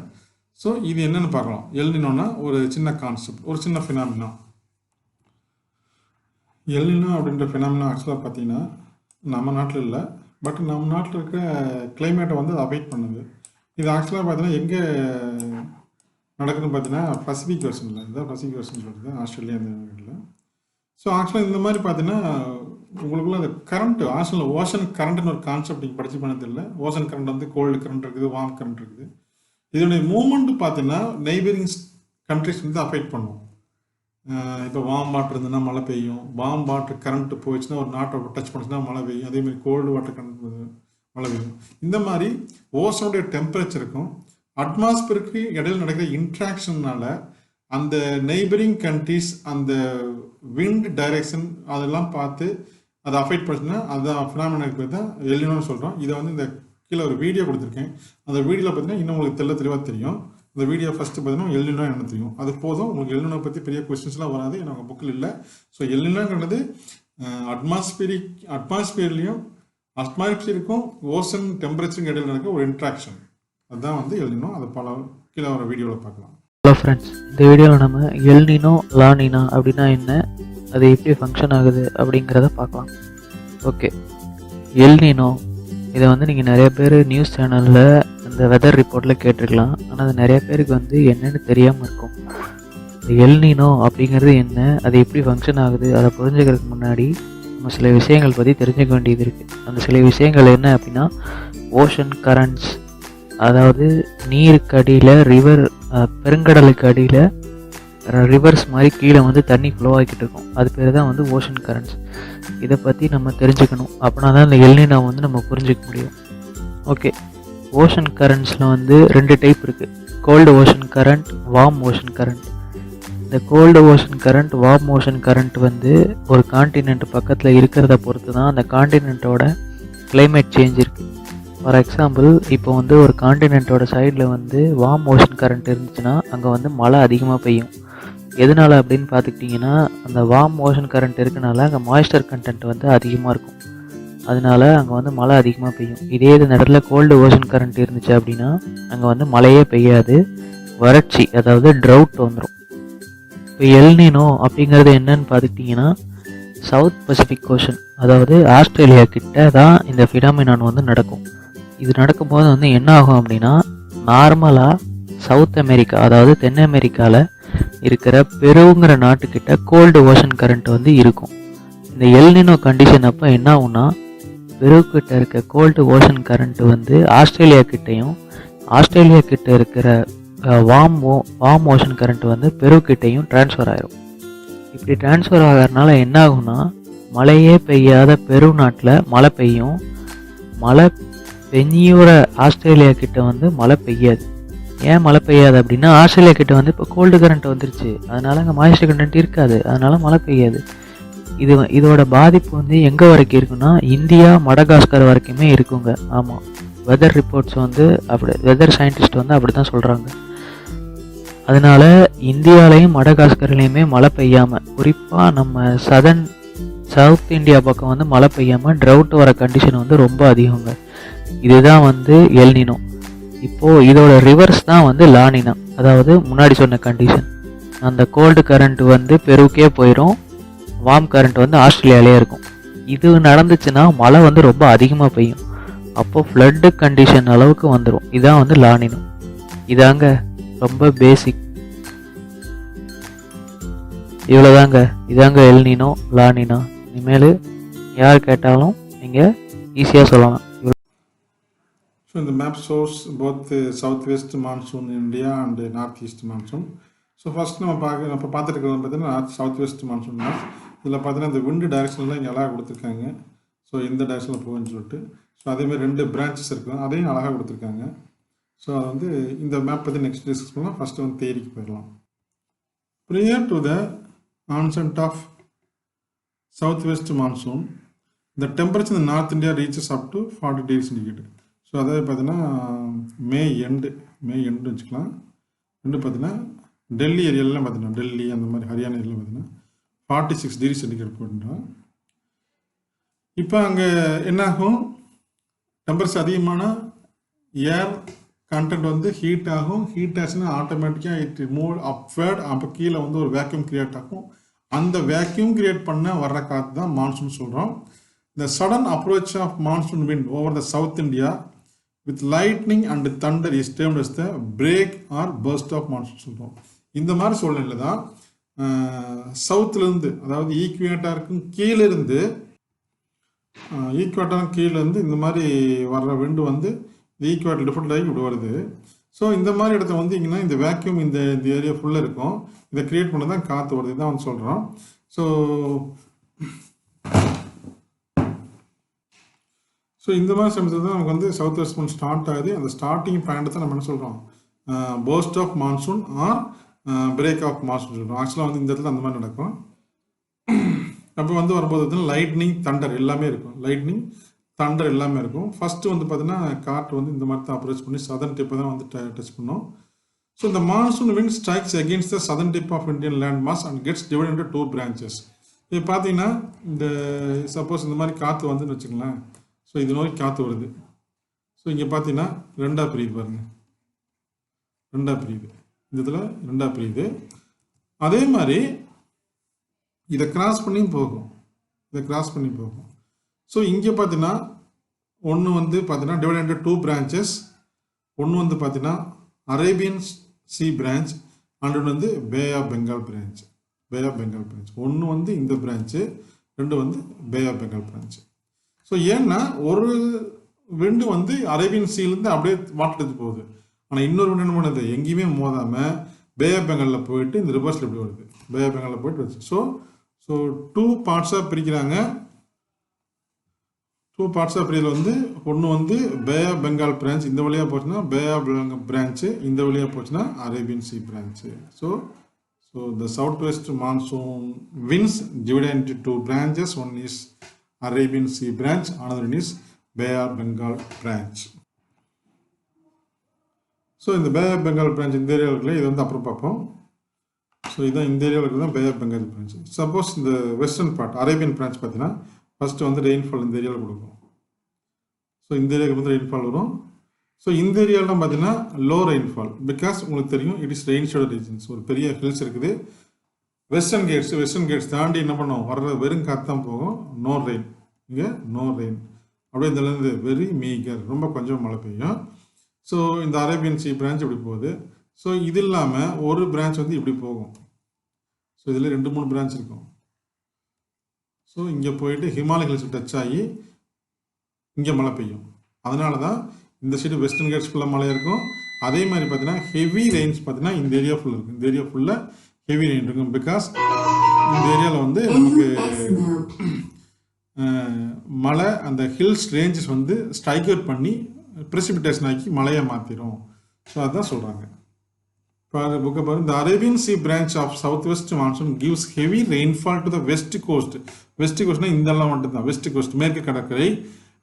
ஸோ இது என்னென்னு பார்க்கலாம். எல் நினோனா ஒரு சின்ன கான்செப்ட், ஒரு சின்ன ஃபினாமினா. எல் நினோ அப்படின்ற ஃபினாமினா ஆக்சுவலாக பார்த்தீங்கன்னா நம்ம நாட்டில் இல்லை, பட் நம்ம நாட்டில் இருக்க கிளைமேட்டை வந்து அஃபெக்ட் பண்ணுது. இது ஆக்சுவலாக பார்த்தீங்கன்னா எங்கே நடக்குதுன்னு பார்த்தீங்கன்னா பசிபிக் வெர்ஷனில், இதுதான் பசிபிக் வெர்ஷன் சொல்கிறது, ஆஸ்திரேலியா இந்த வீட்டில். ஸோ ஆக்சுவலாக இந்த மாதிரி பார்த்தீங்கன்னா உங்களுக்குள்ள அந்த கரண்ட் ஆஸ்திரேலியா ஓஷன் கரண்ட்னு ஒரு கான்செப்ட் நீங்கள் படிச்சு பண்ண தெரியல. ஓஷன் கரண்ட் வந்து கோல்டு கரண்ட் இருக்குது, வார்ம் கரண்ட் இருக்குது. இதனுடைய மூவ்மெண்ட் பார்த்தீங்கன்னா நெய்பரிங் கண்ட்ரிஸ் வந்து அஃபெக்ட் பண்ணும். இப்போ வார்ம் வாட்டர் இருந்ததுன்னா மழை பெய்யும், வார்ம் வாட்டர் கரண்ட் போயிடுச்சுன்னா ஒரு நாட்டை டச் பண்ணிச்சுன்னா மழை பெய்யும், அதேமாதிரி கோல்டு வாட்டர் கரண்ட் மழை பெய்யும். இந்த மாதிரி ஓஷனுடைய டெம்பரேச்சருக்கும் அட்மாஸ்பியருக்கு இடையில் நடக்கிற இன்ட்ராக்ஷன்னால அந்த நெய்பரிங் கண்ட்ரிஸ் அந்த விண்ட் டைரெக்ஷன் அதெல்லாம் பார்த்து அதை அஃபெக்ட் பண்ணுச்சுன்னா அதுதான் ஃபினாமினாக்கு பேர் தான் எல் நினோன்னு சொல்கிறோம். இதை வந்து இந்த கீழே ஒரு வீடியோ கொடுத்துருக்கேன். அந்த வீடியோவில் பார்த்தீங்கன்னா இன்னும் உங்களுக்கு தெளிவாக தெரியும். இந்த வீடியோ ஃபஸ்ட்டு பார்த்தீங்கன்னா எல்னினோ என்ன தெரியும், அது போதும். உங்களுக்கு எல்னினோ பற்றி பெரிய கொஸ்டின்ஸ்லாம் வராது, ஏன்னா உங்கள் புக்கில் இல்லை. ஸோ எல்னினோங்கிறது அட்மாஸ்பியருக்கும் ஓசன் டெம்பரேச்சருக்கும் இடையில் நடக்க ஒரு இன்ட்ராக்ஷன், அதுதான் வந்து எல்னினோ. அதை கீழே வர வீடியோவில் பார்க்கலாம். ஹலோ ஃப்ரெண்ட்ஸ், இந்த வீடியோவில் நம்ம எல்னினோ லானினா அப்படின்னா என்ன, அது எப்படி ஃபங்க்ஷன் ஆகுது அப்படிங்கிறத பார்க்கலாம். ஓகே, எல்னினோ இதை வந்து நீங்கள் நிறைய பேர் நியூஸ் சேனலில் இந்த வெதர் ரிப்போர்ட்டில் கேட்டிருக்கலாம். ஆனால் அது நிறைய பேருக்கு வந்து என்னென்னு தெரியாமல் இருக்கும். இந்த எல்னினோ அப்படிங்கிறது என்ன, அது எப்படி ஃபங்க்ஷன் ஆகுது, அதை புரிஞ்சுக்கிறதுக்கு முன்னாடி நம்ம சில விஷயங்கள் பற்றி தெரிஞ்சுக்க வேண்டியது இருக்குது. அந்த சில விஷயங்கள் என்ன அப்படின்னா, ஓஷன் கரண்ட்ஸ், அதாவது நீருக்கு அடியில் பெருங்கடலுக்கு அடியில் ரிவர்ஸ் மாதிரி கீழே வந்து தண்ணி ஃப்ளோ ஆகிக்கிட்டு இருக்கும். அது பேர் தான் வந்து ஓஷன் கரண்ட்ஸ். இதை பற்றி நம்ம தெரிஞ்சுக்கணும். அப்படின்னா தான் இந்த எல்னினோ வந்து நம்ம புரிஞ்சிக்க முடியும். ஓகே, ஓஷன் கரண்ட்ஸில் வந்து 2 டைப் இருக்குது. Cold ocean current, warm ocean current. இந்த cold ocean current, warm ocean current வந்து ஒரு காண்டினென்ட் பக்கத்தில் இருக்கிறத பொறுத்து தான் அந்த காண்டினென்ட்டோட கிளைமேட் சேஞ்ச் இருக்குது. ஃபார் எக்ஸாம்பிள், இப்போ வந்து ஒரு காண்டினென்ட்டோட சைடில் வந்து வார்ம் ஓஷன் கரண்ட் இருந்துச்சுன்னா அங்கே வந்து மழை அதிகமாக பெய்யும். எதனால் அப்படின்னு பார்த்துக்கிட்டிங்கன்னா, அந்த வார்ம் ஓஷன் கரண்ட் இருக்கனால அங்கே மாய்ஸ்டர் கண்டென்ட் வந்து அதிகமாக இருக்கும். அதனால அங்கே வந்து மழை அதிகமாக பெய்யும். இதே இது இடத்துல கோல்டு ஓஷன் கரண்ட் இருந்துச்சு அப்படின்னா அங்கே வந்து மழையே பெய்யாது, வறட்சி, அதாவது ட்ரவுட் வந்துடும். இப்போ எல்னினோ அப்படிங்கிறது என்னன்னு பார்த்துக்கிட்டிங்கன்னா, சவுத் பசிபிக் ஓஷன், அதாவது ஆஸ்திரேலியா கிட்ட தான் இந்த ஃபினாமினான் வந்து நடக்கும். இது நடக்கும்போது வந்து என்ன ஆகும் அப்படின்னா, நார்மலாக சவுத் அமெரிக்கா, அதாவது தென் அமெரிக்காவில் இருக்கிற பெருங்கிற நாட்டுக்கிட்ட கோல்டு ஓஷன் கரண்ட் வந்து இருக்கும். இந்த எல்னினோ கண்டிஷன் அப்போ என்ன ஆகும்னா, பெருக்கிட்ட இருக்க கோல்டு ஓஷன் கரண்ட் வந்து ஆஸ்திரேலியா கிட்டையும், ஆஸ்திரேலியா கிட்ட இருக்கிற வார்ம் ஓஷன் கரண்ட் வந்து பெருக்கிட்டையும் டிரான்ஸ்ஃபர் ஆகிரும். இப்படி டிரான்ஸ்ஃபர் ஆகிறதுனால என்ன ஆகும்னா, மழையே பெய்யாத பெரு நாட்டில் மழை பெய்யும். மழை பெஞ்சியோட ஆஸ்திரேலியா கிட்ட வந்து மழை பெய்யாது. ஏன் மழை பெய்யாது அப்படின்னா, ஆஸ்திரேலியா கிட்ட வந்து இப்போ கோல்டு கரண்ட் வந்துருச்சு, அதனால அங்கே மாய்ஸ்டர் கண்டென்ட் இருக்காது, அதனால மழை பெய்யாது. இதோட பாதிப்பு வந்து எங்கே வரைக்கும் இருக்குன்னா, இந்தியா மடகாஸ்கர் வரைக்குமே இருக்குங்க. ஆமாம், வெதர் ரிப்போர்ட்ஸ் வந்து அப்படி, வெதர் சயின்டிஸ்ட் வந்து அப்படி தான் சொல்கிறாங்க. அதனால இந்தியாலையும் மடகாஸ்கர்லேயுமே மழை பெய்யாமல், குறிப்பாக நம்ம சவுத் இந்தியா பக்கம் வந்து மழை பெய்யாமல் ட்ரவுட் வர கண்டிஷன் வந்து ரொம்ப அதிகங்க. இதுதான் வந்து எல்னினோ. இப்போது இதோட ரிவர்ஸ் தான் வந்து லானினா, அதாவது முன்னாடி சொன்ன கண்டிஷன். அந்த கோல்டு கரண்ட் வந்து பெருக்கே போயிடும், வார்ம் கரண்ட் வந்து ஆஸ்திரேலியாலே இருக்கும். இது நடந்துச்சுன்னா மழை வந்து ரொம்ப அதிகமாக பெய்யும். அப்போது ஃப்ளட்டு கண்டிஷன் அளவுக்கு வந்துடும். இதான் வந்து லானினோ. இதாங்க ரொம்ப பேசிக். இவ்வளோதாங்க, இதாங்க எல்னினோ லானினா. இனிமேல் யார் கேட்டாலும் நீங்கள் ஈஸியாக சொல்லலாம். So in the map shows both the southwest monsoon in India and the northeast monsoon. So first நம்ம பார்த்துட்டு இருக்கிறது பார்த்தீங்கன்னா சவுத் வெஸ்ட் மான்சூன் தான். இதில் பார்த்தீங்கன்னா இந்த விண்டு டைரக்ஷன்லாம் இங்கே அழகாக கொடுத்துருக்காங்க. ஸோ இந்த டைரக்ஷனில் போகுன்னு சொல்லிட்டு, ஸோ அதேமாதிரி 2 பிரான்ச்சஸ் இருக்கும், அதையும் அழகாக கொடுத்துருக்காங்க. ஸோ அது வந்து இந்த மேப் பற்றி நெக்ஸ்ட் டிஸ்கஸ் பண்ணலாம். ஃபஸ்ட்டு வந்து தேரிக்கு போயிடலாம். Prior to the onset of south west monsoon, the temperature இந்த north India reaches up to 40 degrees Celsius. So அதாவது பார்த்தீங்கன்னா மே எண்டு வச்சுக்கலாம். பார்த்தீங்கன்னா டெல்லி ஏரியாலாம் பார்த்தீங்கன்னா, டெல்லி அந்த மாதிரி ஹரியானா ஏரியாவில் பார்த்தீங்கன்னா 46 degrees Celsius போட்டுட்டோம். இப்போ அங்கே என்னாகும், டெம்பரேச்சர் அதிகமான ஏர் கண்டென்ட் வந்து ஹீட் ஆகும். ஹீட் ஆச்சுன்னா ஆட்டோமேட்டிக்காக இட் மூவ் அப்வேர்ட். அப்போ கீழே வந்து ஒரு வேக்யூம் கிரியேட் ஆகும். அந்த வேக்யூம் கிரியேட் பண்ண வர்ற காற்று தான் மான்சூன் சொல்கிறோம். The sudden approach of monsoon wind over the South India with lightning and thunder is termed as the break or burst of monsoon சொல்கிறோம். இந்த மாதிரி சூழ்நிலையில் தான் சவுத்துலேருந்து, அதாவது ஈக்குவேட்டருக்கும் கீழேருந்து இந்த மாதிரி வர்ற விண்டு வந்து ஈக்குவேட்டர் டிஃபரெண்ட் ஆகி இப்படி வருது. ஸோ இந்த மாதிரி இடத்த வந்து இங்கன்னா இந்த வேக்யூம் இந்த ஏரியா ஃபுல்லாக இருக்கும், இதை கிரியேட் பண்ண தான் காற்று வருது, தான் வந்து சொல்கிறோம். ஸோ இந்த மாதிரி சமயத்தில் தான் நமக்கு வந்து சவுத் வெஸ்ட் மான்சூன் ஸ்டார்ட் ஆகுது. அந்த ஸ்டார்டிங் பாயிண்ட் தான் நம்ம என்ன சொல்கிறோம், burst of monsoon or break of monsoon சொல்கிறோம். ஆக்சுவலாக வந்து இந்த இடத்துல அந்த மாதிரி நடக்கும். அப்போ வந்து வரும்போது வந்து லைட்னிங் தண்டர் எல்லாமே இருக்கும். லைட்னிங் தண்டர் எல்லாமே இருக்கும். ஃபஸ்ட்டு வந்து பார்த்தீங்கன்னா காற்று வந்து இந்த மாதிரி தான் அப்ரோச் பண்ணி சதர்ன் டிப்பை தான் வந்து டச் பண்ணோம். ஸோ இந்த monsoon wind strikes against the southern tip of Indian land mass and gets divide into 2 branches. இப்போ பார்த்தீங்கன்னா இந்த சப்போஸ் இந்த மாதிரி காற்று வந்துன்னு வச்சுக்கலாம். ஸோ இது நோக்கி காற்று வருது. ஸோ இங்கே பார்த்தீங்கன்னா ரெண்டாக பிரியுது பாருங்கள், ரெண்டாக பிரியுது, இந்த இதில் ரெண்டாக பிரியுது. அதே மாதிரி இதை கிராஸ் பண்ணி போகும், இதை கிராஸ் பண்ணி போகும். ஸோ இங்கே பார்த்தீங்கன்னா ஒன்று வந்து பார்த்தீங்கன்னா டிவைட் இன்டு 2 branches. ஒன்று வந்து பார்த்தீங்கன்னா அரேபியன் சி பிரான்ச், அண்ட் ஒன்று வந்து Bay of Bengal branch. Bay of Bengal branch ஒன்று வந்து இந்த பிரான்ச்சு, ரெண்டு வந்து Bay of Bengal branch. So ஏன்னா ஒரு விண்டு வந்து அரேபியன் சீலேருந்து அப்படியே வாட்டர் எடுத்து போகுது. ஆனால் இன்னொரு விண்டு என்ன பண்ணுது, எங்கேயுமே மோதாமல் பே ஆஃப் பெங்காலில் போயிட்டு இந்த ரிவர்ஸில் எப்படி வருது, பே ஆஃப் பெங்காலில் போயிட்டு வருது. ஸோ 2 பார்ட்ஸாக பிரிக்கிறாங்க. 2 பார்ட்ஸாக பிரியில் வந்து ஒன்று வந்து பே ஆஃப் பெங்கால் பிரான்ச், இந்த வழியாக போச்சுன்னா பே ஆஃப் பிரான்ச்சு, இந்த வழியாக போச்சுன்னா Arabian sea branch. So the southwest monsoon winds divided into 2 branches. One is Arabian Sea branch, another one is Bay of Bengal branch. So இந்த பே ஆஃப் பெங்கால் பிரான்ச் இந்த ஏரியாவில் இருக்குல்ல, இது வந்து அப்புறம் பார்ப்போம். ஸோ இதான் இந்த ஏரியாவில் இருக்கிறது தான் பே ஆஃப் பெங்கால் பிரான்ச். சப்போஸ் இந்த வெஸ்டர்ன் பார்ட் அரேபியன் பிரான்ச் பார்த்தீங்கன்னா ஃபஸ்ட்டு வந்து ரெயின்ஃபால் இந்த ஏரியாவில் கொடுக்கும். ஸோ இந்த ஏரியாவுக்கு வந்து ரெயின்ஃபால் வரும். ஸோ இந்த ஏரியாலாம் பார்த்தீங்கன்னா லோ ரெயின்ஃபால், பிகாஸ் உங்களுக்கு தெரியும் it is rain shaded regions. ஒரு பெரிய ஹில்ஸ் இருக்குது. வெஸ்டர்ன் கேட்ஸ் தாண்டி என்ன பண்ணோம், வர்ற வெறும் காற்று தான் போகும். நோ ரெயின், இங்கே நோ ரெயின். அப்படியே இதுலேருந்து வெரி மீகர், ரொம்ப கொஞ்சம் மழை பெய்யும். ஸோ இந்த அரேபியன் சி பிரான்ச் இப்படி போகுது. ஸோ இது இல்லாமல் ஒரு பிரான்ச் வந்து இப்படி போகும். ஸோ இதில் 2-3 பிரான்ச் இருக்கும். ஸோ இங்கே போயிட்டு ஹிமாலய ஹில்ஸ் டச் ஆகி இங்கே மழை பெய்யும். அதனால தான் இந்த சைடு வெஸ்டர்ன் கேட்ஸ் ஃபுல்லாக மழை இருக்கும். அதே மாதிரி பார்த்தீங்கன்னா ஹெவி ரெயின்ஸ் பார்த்தீங்கன்னா இந்த ஏரியா ஃபுல்லாக இருக்கும். இந்த ஏரியா ஃபுல்லாக ஹெவி ரெயின் இருக்கும். பிகாஸ் இந்த ஏரியாவில் வந்து நமக்கு மழை அந்த ஹில்ஸ் ரேஞ்சஸ் வந்து ஸ்ட்ரைக் அவுட் பண்ணி ப்ரெசிபிடேஷன் ஆக்கி மழையை மாற்றிடும். ஸோ அதுதான் சொல்கிறாங்க. புக்கை பாருங்க. The Arabian Sea branch of southwest monsoon gives heavy rainfall to the west coast. West கோஸ்ட்னா இதெல்லாம் மட்டும் தான் வெஸ்ட் கோஸ்ட், மேற்கு கடற்கரை.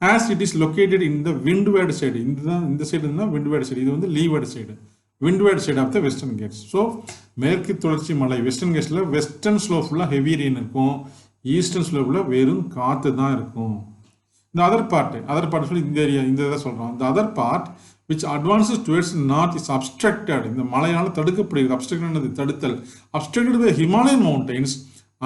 as it is located in the windward side. இந்த சைடு தான் windward side, இது வந்து leeward side, windward side of the western ghats. So மேற்கு தொடர்ச்சி மலை வெஸ்டர்ன் கேட்ஸில் வெஸ்டர்ன் ஸ்லோப்பில் ஹெவி ரெயின் இருக்கும், ஈஸ்டர்ன் ஸ்லோப்பில் வெறும் காற்று தான் இருக்கும். இந்த அதர் பார்ட் சொல்லி இந்த ஏரியா இந்த இதை சொல்கிறோம். இந்த other part which advances towards north is obstructed. இந்த மலையால் தடுக்கப்படுகிறது. obstructed தடுத்தல், obstructed by Himalayan mountains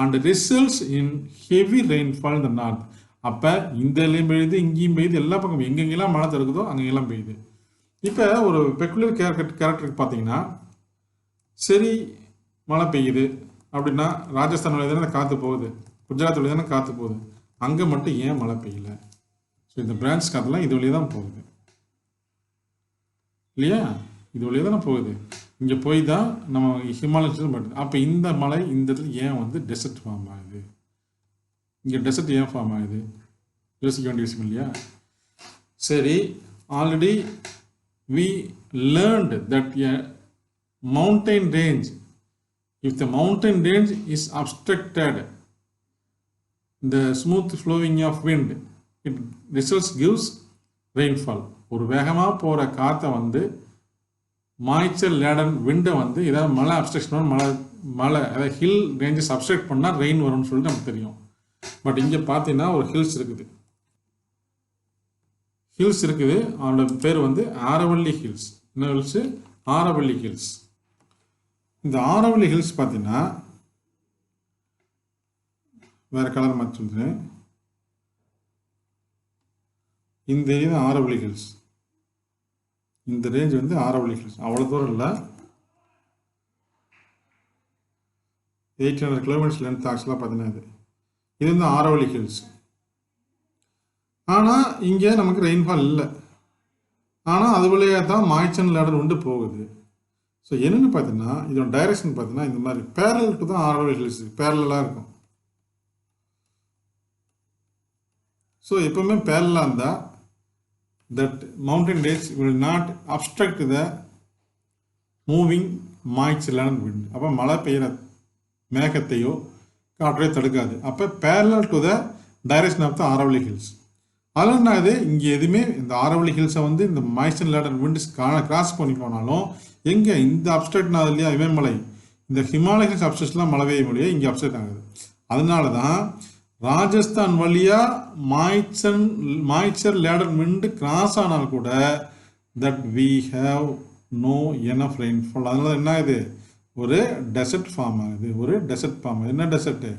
and results in heavy rainfall in the north. அப்போ இந்த இலையும் பெய்யுது, இங்கேயும் பெய்யுது, எல்லா பக்கம் எங்கெங்கெல்லாம் மழை தடுக்குதோ அங்கெல்லாம் பெய்யுது. இப்போ ஒரு பெக்குலர் கேரக்டருக்கு பார்த்தீங்கன்னா, சரி மழை பெய்யுது அப்படின்னா ராஜஸ்தான் வழியாக தானே காற்று போகுது, குஜராத் வழியாக தானே காற்று போகுது, அங்கே மட்டும் ஏன் மழை பெய்யல? ஸோ இந்த பிரான்ச் காற்றுலாம் இது வழியாக தான் போகுது இல்லையா, இது வழியாக தானே போகுது. இங்கே போய் தான் நம்ம ஹிமாலயன் படுது. அப்போ இந்த மலை இந்த இடத்துல ஏன் வந்து டெசர்ட் ஃபார்ம் ஆகுது, இங்கே டெசர்ட் ஏன் ஃபார்ம் ஆகுது, யோசிக்க வேண்டிய விஷயம் இல்லையா? சரி, already we learned that a mountain range, if the mountain range is obstructed, the smooth flowing of wind, it results gives rainfall. ஒரு வேகமாக போகிற காற்றை வந்து மாய்ச்சல் லேடன் விண்டை வந்து ஏதாவது மழை அப்ஸ்ட்ரக்ஷன் மழை அதாவது ஹில் ரேஞ்சஸ் அப்ஸ்ட்ரக்ட் பண்ணால் ரெயின் வரும்னு சொல்லிட்டு நமக்கு தெரியும். பட் இங்கே பார்த்தீங்கன்னா ஒரு ஹில்ஸ் இருக்குது, அவனோட பேர் வந்து ஆரவல்லி ஹில்ஸ். என்ன ஹில்ஸு? ஆரவல்லி ஹில்ஸ். இந்த ஆரவல்லி ஹில்ஸ் பார்த்தீங்கன்னா வேறு கலர் மாற்றி சொல்கிறேன். இந்த ஏரியா தான் ஆரவல்லி ஹில்ஸ். இந்த ரேஞ்ச் வந்து ஆரவல்லி ஹில்ஸ். அவ்வளோ தூரம் இல்லை, 800 கிலோமீட்டர்ஸ் லென்த் ஆக்சுவலாக பார்த்தீங்கன்னா இது வந்து ஆரவல்லி ஹில்ஸ். ஆனால் இங்கே நமக்கு ரெயின்ஃபால் இல்லை, ஆனால் அது வழியாக தான் மாய்ச்சல் லேடர் உண்டு போகுது. ஸோ என்னென்னு பார்த்தீங்கன்னா இதோட டைரக்ஷன் பார்த்தீங்கன்னா இந்த மாதிரி பேரல் டு தான் ஆரவல்லி ஹில்ஸ் பேரலாக இருக்கும். ஸோ எப்பவுமே பேரலாக இருந்தால் that mountain range will not obstruct the moving moisture and wind. அப்போ மழை பெய்கிற மேகத்தையோ காற்றையோ தடுக்காது. அப்போ parallel to the direction of the Aravalli hills. அதனால என்ன ஆகுது, இங்கே எதுவுமே இந்த ஆரவல்லி ஹில்ஸை வந்து இந்த மாய்ஸ்டன் லேடர் விண்ட்ஸ் கிராஸ் பண்ணி போனாலும் எங்கே இந்த அப்ஸ்ட்ரக்ட் ஆகுது இல்லையா இமயமலை, இந்த ஹிமாலய ஹில்ஸ் அப்ஸ்ட்ரக்ட்லாம் மழை பெய்ய முடியாது, இங்கே அப்ஸ்ட்ரக்ட் ஆகுது. அதனால தான் ராஜஸ்தான் வழியாக மாய்ச்சர் லேடர் விண்டு கிராஸ் ஆனால் கூட that we have no enough rainfall. அதனால என்ன ஆகுது, ஒரு டெசர்ட் ஃபார்ம் ஆகுது. ஒரு டெசர்ட் ஃபார்ம் ஆகுது. என்ன டெசர்ட்டு?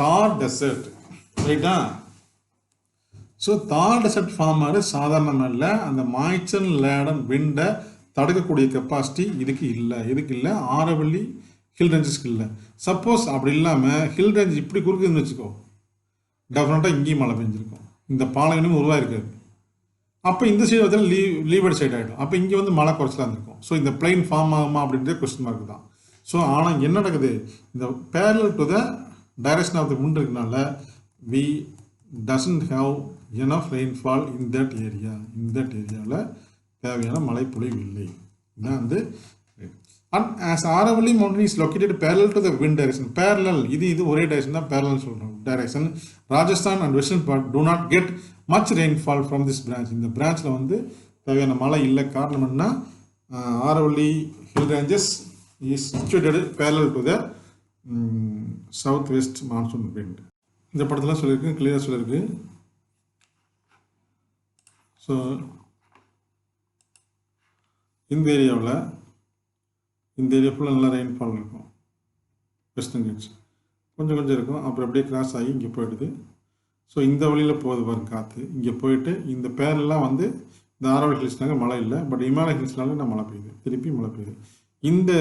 தார் டெசர்ட். ரைட்டா? ஸோ தார் டெசர்ட் ஃபார்ம் ஆகுது. சாதாரணமாக இல்லை, அந்த மாய்ச்சர் லேடர் விண்டை தடுக்கக்கூடிய கெப்பாசிட்டி இதுக்கு இல்லை. எதுக்கு இல்லை? ஆரவல்லி ஹில் ரேஞ்சஸ்க்கு இல்லை. சப்போஸ் அப்படி இல்லாமல் ஹில் ரேஞ்ச் இப்படி குறுக்குதுன்னு வச்சுக்கோ, டெஃபினட்டாக இங்கேயும் மழை பெஞ்சிருக்கும். இந்த பாலைவனம் உருவாயிருக்காது. அப்போ இந்த சைடு வந்து லீவர்ட் சைடு ஆகிடும். அப்போ இங்கே வந்து மழை குறைச்சலாக இருந்திருக்கும். ஸோ இந்த பிளைன் ஃபார்ம் ஆகுமா அப்படின்றதே கொஸ்டின் மார்க் தான். ஸோ ஆனால் என்ன நடக்குது, இந்த parallel to the direction of the wind இருக்கனால we doesn't have enough rainfall in that area. இந்த ஏரியாவில் தேவையான மழை பொழிவு இல்லை. இதுதான் வந்து and as Aravalli mountain is located parallel to the wind direction. Parallel இது ஒரே டைரக்ஷன் தான், பேரலல் சொல்கிறோம் direction. Rajasthan and western part do not get much rainfall from this branch. இந்த பிரான்ச்சில் வந்து தேவையான மழை இல்லை. காரணம் என்ன? Aravalli hill ranges is situated parallel to the south west monsoon wind. இந்த படத்தில் சொல்லியிருக்கு, கிளியராக சொல்லியிருக்கு. ஸோ இந்த ஏரியா ஃபுல்லாக நல்லா ரெயின்ஃபால் இருக்கும். வெஸ்டர்ன் கிட்ஸ் கொஞ்சம் இருக்கும், அப்புறம் அப்படியே கிராஸ் ஆகி இங்கே போயிடுது. ஸோ இந்த வழியில் போகுது பாருங்க காற்று, இங்கே போயிட்டு இந்த பேரெல்லாம் வந்து இந்த ஆரவல்லி ஹில்ஸ்னாங்க மழை இல்லை, பட் இமாலய ஹில்ஸ்னால நான் மழை பெய்யுது, திருப்பி மழை பெய்யுது. இந்த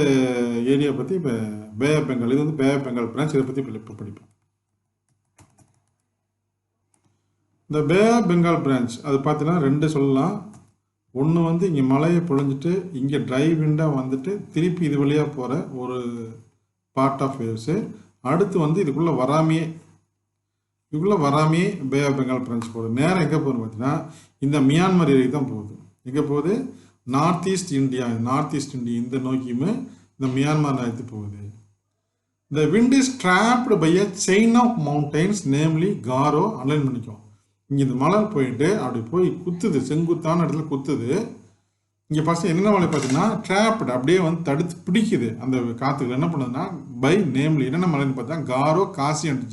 ஏரியா பற்றி இப்போ பே ஆஃப் பெங்கால், இது வந்து பே ஆஃப் பெங்கால் பிரான்ச், இதை பற்றி இப்போ படிப்போம். இந்த பே ஆஃப் பெங்கால் பிரான்ச் அது பார்த்தீங்கன்னா ரெண்டு சொல்லலாம். ஒன்று வந்து இங்கே மழையை பொழிஞ்சிட்டு இங்கே ட்ரை விண்டாக வந்துட்டு திருப்பி இது வழியாக போகிற ஒரு பார்ட் ஆஃப் வேவ்ஸு. அடுத்து வந்து இதுக்குள்ளே வராமையே பே ஆஃப் பெங்கால் பிரான்ச் போகுது. நேரம் எங்கே போகுதுன்னு பார்த்தீங்கன்னா இந்த மியான்மர் ஏரியாவுக்கு தான் போகுது. எங்கே போகுது? நார்த் ஈஸ்ட் இந்தியா இந்த நோக்கியுமே இந்த மியான்மர் நகர்த்து போகுது. The wind is trapped by a chain of mountains, namely Garo. அன்லைன் பண்ணிக்கும். இங்கே இந்த மலை போயிட்டு அப்படி போய் குத்துது, செங்குத்தான இடத்துல குத்துது. இங்கே ஃபஸ்ட்டு என்னென்ன மலை பார்த்தீங்கன்னா ட்ராப்டு, அப்படியே வந்து தடுத்து பிடிக்குது அந்த காற்றுகள். என்ன பண்ணுதுன்னா பை நேம்லி என்னென்ன மலைன்னு பார்த்தா காரோ, காசி அண்ட்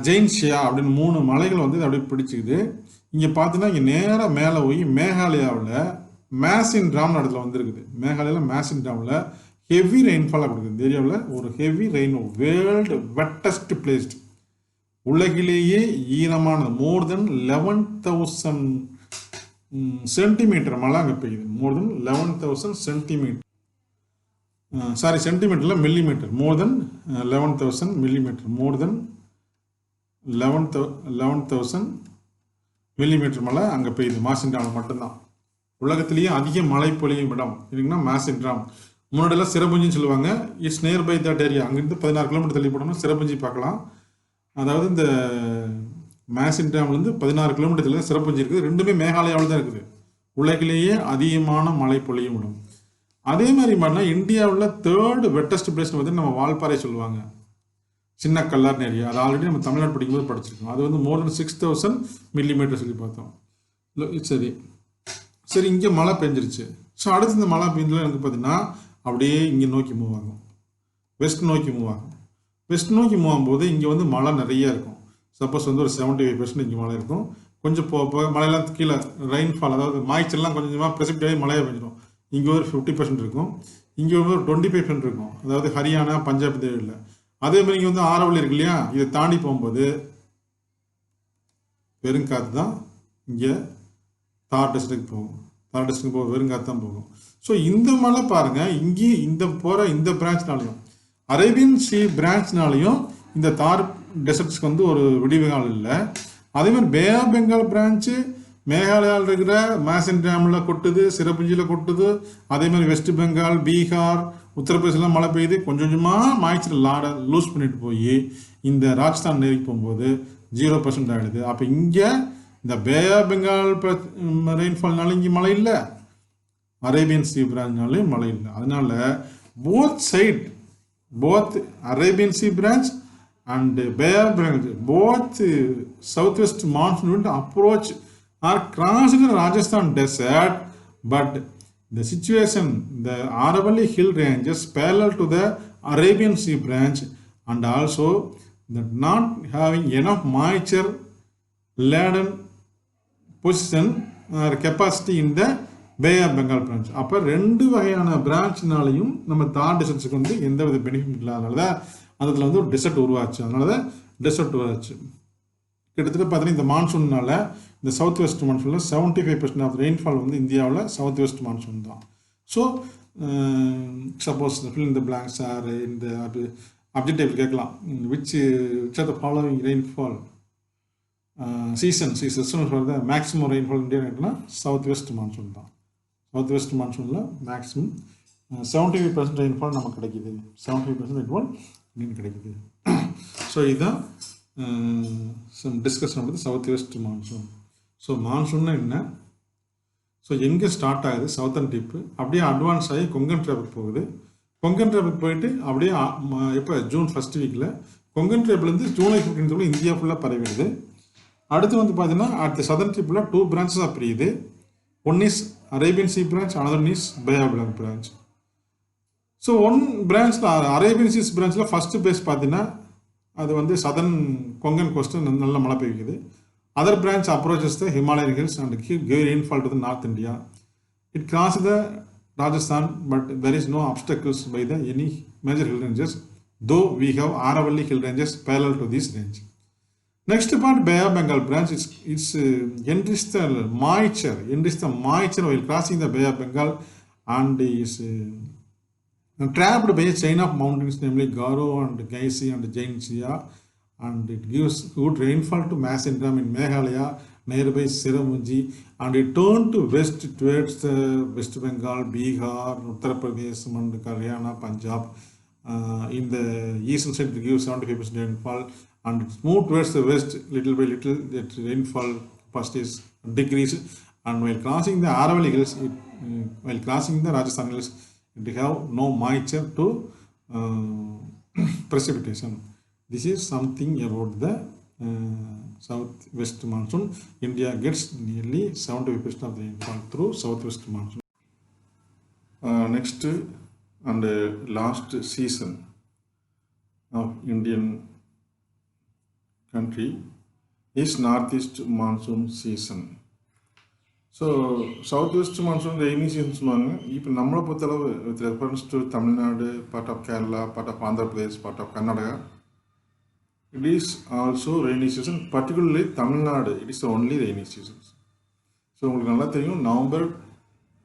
ஜெயின்ஷியா அப்படின்னு 3 மலைகள் வந்து அப்படியே பிடிச்சிக்குது. இங்கே பார்த்தீங்கன்னா இங்கே நேராக மேலே போய் மேகாலயாவில் மேசின் ட்ராம்னு இடத்துல வந்துருக்குது. மேகாலயாவில் மேசின் ட்ராமில் ஹெவி ரெயின்ஃபாலாக கொடுக்குது. இந்த ஏரியாவில் ஒரு heavy rain, world wettest placed, உலகிலேயே ஈரமானது, மோர் தென் 11,000 சென்டிமீட்டர் மழை அங்கே பெய்யுது. மோர் தென் 11,000 சென்டிமீட்டர், சாரி சென்டிமீட்டரில் மில்லிமீட்டர், மோர் தென் 11,000 மில்லிமீட்டர், மோர் தென் 11,000 மில்லிமீட்டர் மழை அங்கே பெய்யுது. மாசின்ட்ராமில் மட்டும்தான் உலகத்திலேயே அதிக மழை பொழியும் இடம் இருக்குன்னா மாசின்ட்ராம். முன்னாடியெல்லாம் சிரபுஞ்சின்னு சொல்லுவாங்க. It's near by that area. அங்கேருந்து 16 கிலோமீட்டர் தள்ளி போனோம்னா சிரபுஞ்சி பார்க்கலாம். அதாவது இந்த மாசின்ட்ராம்லேருந்து 16 கிலோமீட்டர் தள்ளி சிரபுஞ்சி இருக்குது. ரெண்டுமே மேகாலயாவில் தான் இருக்குது. உலகிலேயே அதிகமான மழை பொழியும் இடம். அதே மாதிரி மாதிரினா இந்தியாவில் 3rd வெட்டஸ்ட் பிளேஸ் வந்து நம்ம வால்பாறை சொல்லுவாங்க, சின்ன கல்லார் ஏரியா. அது ஆல்ரெடி நம்ம தமிழ்நாடு படிக்கும்போது படிச்சிருக்கோம். அது வந்து மோர் தென் 6,000 மில்லிமீட்டர் சொல்லி பார்த்தோம். சரி இங்கே மழை பெஞ்சிருச்சு. ஸோ அடுத்து இந்த மழை பெஞ்சதில் எனக்கு பார்த்தீங்கன்னா அப்படியே இங்கே நோக்கி மூவ் ஆகும், வெஸ்ட் நோக்கி மூவ் ஆகும். வெஸ்ட் நோக்கி மூவ் ஆகும்போது இங்கே வந்து மழை நிறைய இருக்கும். சப்போஸ் வந்து ஒரு 75% இங்கே மழை இருக்கும். கொஞ்சம் போக மழையெல்லாம் கீழே ரெயின்ஃபால், அதாவது மாய்ச்சல்லாம் கொஞ்சமாக ப்ரெசிபிட் ஆகி மழையாக பெஞ்சிடும். இங்கே ஒரு 50% இருக்கும், இங்கே ஒரு 25% இருக்கும். அதாவது ஹரியானா, பஞ்சாப் தேவையில்லை. அதே மாதிரி இங்கே வந்து ஆரவல்லி இருக்கு இல்லையா, இதை தாண்டி போகும்போது வெறுங்காற்று தான் இங்கே தார் டெஸ்ட்டுக்கு போகும். தார் டெஸ்ட்டுக்கு போக வெறுங்காற்று தான் போகும். ஸோ இந்த மழை பாருங்கள், இங்கேயும் இந்த போகிற இந்த பிரான்ச்னாலையும் அரேபியன் சி பிரான்ச்னாலையும் இந்த தார் டெசர்ட்ஸ்க்கு வந்து ஒரு விடிவுகால் இல்லை. அதே மாதிரி பே ஆஃப் பெங்கால் பிரான்ச்சு மேகாலயாவில் இருக்கிற மாசின்ட்ராமில் கொட்டுது, சிரபுஞ்சியில் கொட்டுது. அதே மாதிரி வெஸ்ட் பெங்கால், பீகார், உத்தரப்பிரதேசலாம் மழை பெய்யுது. கொஞ்சம் கொஞ்சமாக மாய்ச்சல் லூஸ் பண்ணிட்டு போய் இந்த ராஜஸ்தான் நெருக்கி போகும்போது 0% ஆகிடுது. அப்போ இங்கே இந்த பே ஆஃப் பெங்கால் ரெயின்ஃபால்னால இங்கே மழை இல்லை, அரேபியன் சி பிரான்ச்னாலையும் மழை இல்லை. அதனால both Arabian Sea branch and Bay of Bengal, both southwest monsoon wind approach or cross the Rajasthan desert, but the situation, the Aravalli hill ranges parallel to the Arabian Sea branch, and also that not having enough moisture laden position or capacity in the Bay of Bengal branch. அப்போ ரெண்டு வகையான பிரான்ச்னாலையும் நம்ம தார் டெசர்ட்ஸுக்கு வந்து எந்த வித பெனிஃபிட் இல்லாதனால தான் அதில் வந்து ஒரு டெசர்ட் உருவாச்சு. அதனால தான் டெசர்ட் உருவாச்சு. கிட்டத்தட்ட பார்த்தீங்கன்னா இந்த மான்சூன்னால இந்த சவுத் வெஸ்ட் மான்சூனில் 75% ஆஃப் ரெயின்ஃபால் வந்து இந்தியாவில் சவுத் வெஸ்ட் மான்சூன் தான். ஸோ சப்போஸ் ஃபில் இந்த பிளாங்க்ஸ் ஆர் இந்த அப்ஜெக்டிவ் கேட்கலாம், which are the following rainfall season for the maximum rainfall India கேட்டோம்னா சவுத் வெஸ்ட் மான்சூன் தான். சவுத் வெஸ்ட் மான்சூனில் மேக்ஸிமம் 75% ரெயின்ஃபால் நமக்கு கிடைக்குது. 75% ரெயின்ஃபால் இந்தியன் கிடைக்குது. ஸோ இதுதான் some discussion of south west monsoon. So மான்சூன்னா என்ன, ஸோ எங்கே ஸ்டார்ட் ஆகுது சவுத்தன் டிப்பு, அப்படியே அட்வான்ஸ் ஆகி கொங்கன் ட்ராபிக் போகுது. கொங்கன் ட்ராபிக் போயிட்டு அப்படியே எப்போ ஜூன் ஃபஸ்ட் வீக்கில் கொங்கன் ட்ராப்லேருந்து ஜூலை 15 இந்தியா ஃபுல்லாக பரவிடுது. அடுத்து வந்து பார்த்தீங்கன்னா அடுத்த சதர்ன் டிப்பில் 2 பிரான்ச்சஸாக பிரியுது. One is Arabian Sea branch, another is Bay of Bengal branch. So one பிரான்ச்சில் அரேபியன் சீஸ் பிரான்ச்சில் ஃபஸ்ட்டு பேஸ் பார்த்தீங்கன்னா அது வந்து சதர்ன் கொங்கன் கோஸ்ட்டு நல்ல மழை பெய்யுது. Other branch approaches the Himalayan hills and give rainfall to the north India. It cross the Rajasthan, but there is no obstacles by the any major hill ranges, though we have Aravalli hill ranges parallel to this range. Next part, Bay of Bengal branch, it's enriched the moisture while crossing the Bay of Bengal and is trapped by a chain of mountains, namely Garo and Gaisi and Jaintia, and it gives good rainfall to Masindram in Meghalaya, nearby Siramunji, and it turned to west towards the West Bengal, Bihar, Uttar Pradesh, Haryana, Punjab. In the eastern side, it gives 75% rainfall, and it moved towards the west little by little. That rainfall capacity is decreased, and while crossing the Aravalli hills, while crossing the Rajasthan hills, it have no moisture to precipitation. This is something about the southwest monsoon. India gets nearly 75% of the rainfall through southwest monsoon. Next and last season of Indian country is northeast monsoon season. So southwest monsoon rainy season சொல்லுவாங்க. இப்போ நம்மளை பொறுத்தளவு with reference to Tamil Nadu, part of Kerala, part of Andhra Pradesh, part of Karnataka, it is also rainy season, particularly Tamil Nadu, it is the only rainy season. So உங்களுக்கு நல்லா தெரியும்,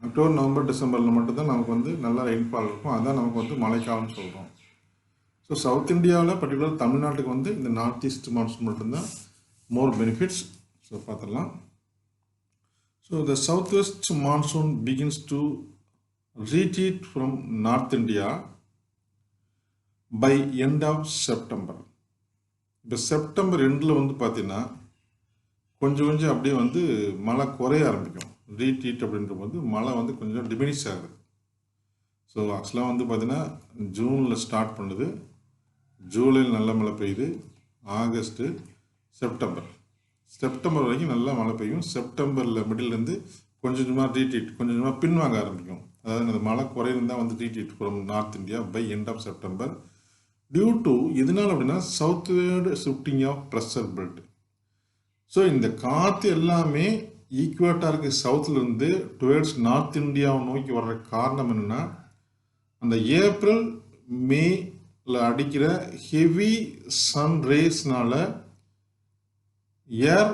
அக்டோபர் நவம்பர் டிசம்பரில் மட்டும்தான் நமக்கு வந்து நல்லா ரெயின்ஃபால் இருக்கும். அதுதான் நமக்கு வந்து மழைக்காலம்னு சொல்கிறோம். ஸோ சவுத் இந்தியாவில் பர்டிகுலர் தமிழ்நாட்டுக்கு வந்து இந்த நார்த் ஈஸ்ட் மான்சூன் மட்டும்தான் மோர் பெனிஃபிட்ஸ். ஸோ பார்த்துடலாம். So the south west monsoon begins to retreat from North India by end of September. இப்போ செப்டம்பர் எண்டில் வந்து பார்த்தீங்கன்னா கொஞ்சம் அப்படியே வந்து மழை குறைய ஆரம்பிக்கும். ரீட்ரீட் அப்படின்ற போது மழை வந்து கொஞ்சம் டிமினிஷ் ஆகுது. ஸோ ஆக்சுவலாக வந்து பார்த்தீங்கன்னா ஜூனில் ஸ்டார்ட் பண்ணுது, ஜூலையில் நல்ல மழை பெய்யுது, ஆகஸ்ட்டு, செப்டம்பர் வரைக்கும் நல்லா மழை பெய்யும். செப்டம்பரில் மிடில்லேருந்து கொஞ்சமாக ரீட்ரீட், கொஞ்சமாக பின்வாங்க ஆரம்பிக்கும். அதாவது அந்த மழை குறையிருந்தால் வந்து retreat from north India by end of September. Due to எதனால் அப்படின்னா southward shifting of pressure belt. So இந்த காற்று எல்லாமே ஈக்குவேட்டருக்கு சவுத்துலேருந்து டுவேர்ட்ஸ் நார்த் இந்தியாவை நோக்கி வர்ற காரணம் என்னென்னா, அந்த ஏப்ரல் மேல அடிக்கிற ஹெவி சன் ரேஸ்னால ஏர்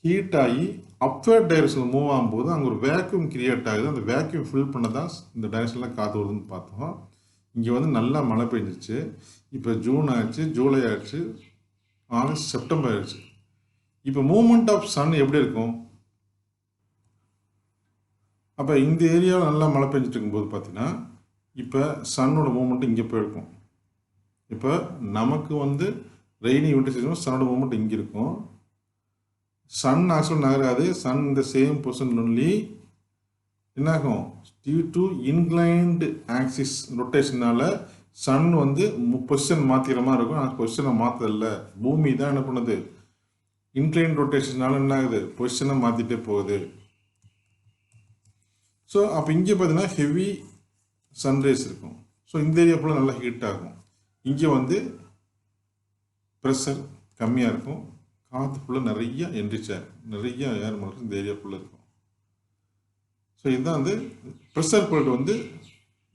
ஹீட் ஆகி அப்வேர்ட் டைரக்ஷனில் மூவ் ஆகும்போது அங்கே ஒரு வேக்யூம் கிரியேட் ஆகுது. அந்த வேக்யூம் ஃபில் பண்ண தான் இந்த டைரக்ஷனில் காற்று வருதுன்னு பார்த்தோம். இங்கே வந்து நல்லா மழை பெஞ்சிச்சு. இப்போ ஜூன் ஆயிடுச்சு, ஜூலை ஆயிடுச்சு, ஆகஸ்ட், செப்டம்பர் ஆயிடுச்சு. இப்போ மூவ்மெண்ட் ஆஃப் சன் எப்படி இருக்கும்? அப்போ இந்த ஏரியாவில் நல்லா மழை பெஞ்சிட்டு இருக்கும்போது பார்த்தீங்கன்னா இப்போ சன்னோட மூவ்மெண்ட் இங்கே போயிருக்கும். இப்போ நமக்கு வந்து ரெய்னி வின்டர் சீசன் சன்னோட மூவ்மெண்ட் இங்கே இருக்கும். சன் ஆக்சுவல் நகராது. சன் இந்த சேம் பொசிஷன் ஒன்லி என்னாகும், டியூ டு இன்க்ளைன்டு ஆக்சிஸ் ரொட்டேஷனால் சன் வந்து பொசிஷன் மாற்றிக்கிற மாதிரி இருக்கும். ஆனால் பொசிஷனை மாற்றதில்லை. பூமி தான் என்ன பண்ணுது, இன்க்ளைன் ரொட்டேஷனால என்ன ஆகுது, பொசிஷனை மாற்றிட்டே போகுது. ஸோ அப்போ இங்கே பார்த்தீங்கன்னா ஹெவி சன்ரைஸ் இருக்கும். ஸோ இந்த ஏரியா ஃபுல்லாக நல்லா ஹீட் ஆகும். இங்கே வந்து ப்ரெஷர் கம்மியாக இருக்கும். காற்று ஃபுல்லாக நிறைய என்ரிச்சாக நிறைய ஏர் மாலிகுல்ஸ் இந்த ஏரியா ஃபுல்லாக இருக்கும். ஸோ இதுதான் வந்து ப்ரெஷர் பொருள் வந்து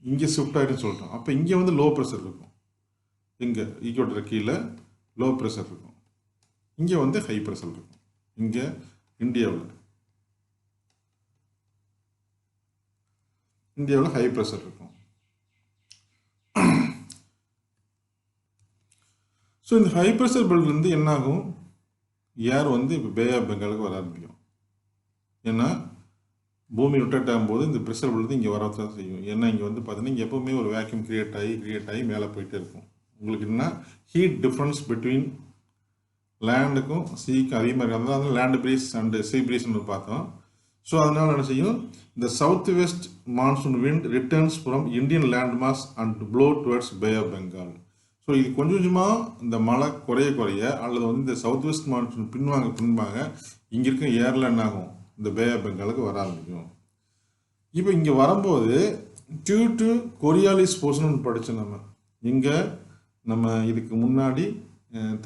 இங்கே ஷிஃப்ட் ஆகிடுன்னு சொல்லிட்டோம். அப்போ இங்கே வந்து லோ ப்ரெஷர் இருக்கும். இங்கே ஈக்குவேட்டர் கீழே லோ ப்ரெஷர் இருக்கும். இங்கே வந்து ஹை ப்ரெஷர் இருக்கும். இங்கே இந்தியாவில் ஹை ப்ரெஷர் இருக்கும். ஸோ இந்த ஹை ப்ரெஷர் பெல்ட்லேருந்து என்ன ஆகும், ஏர் வந்து இப்போ பே ஆஃப் பெங்காலுக்கு வர ஆரம்பிக்கும். ஏன்னா பூமி ரொட்டேட் ஆகும்போது இந்த ப்ரெஷர் பெல்ட் இங்கே வரதான் செய்யும். ஏன்னா இங்கே வந்து பார்த்தீங்கன்னா இங்கே எப்போவுமே ஒரு வேக்யூம் கிரியேட் ஆகி மேலே போயிட்டே இருக்கும். உங்களுக்கு என்ன ஹீட் டிஃப்ரென்ஸ் பிட்வீன் லேண்டுக்கும் சீக்கும் அதிகமாக இருக்கிறது. அதாவது லேண்ட் பிரீஸ் அண்ட் சீ பிரீஸ்ன்னு பார்த்தோம். ஸோ அதனால் என்ன செய்யும், இந்த south west monsoon wind returns from Indian land mass and blow towards Bay of Bengal. So இது கொஞ்சம் கொஞ்சமாக இந்த மழை குறைய அல்லது வந்து இந்த சவுத் வெஸ்ட் மான்சூன் பின்வாங்க இங்கே இருக்க ஏரில் என்ன ஆகும், இந்த பே ஆஃப் பெங்காலுக்கு வர ஆரம்பிக்கும். இப்போ இங்கே வரும்போது டியூ டு கொரியாலிஸ் போர்ஷன் படித்தோம். நம்ம இதுக்கு முன்னாடி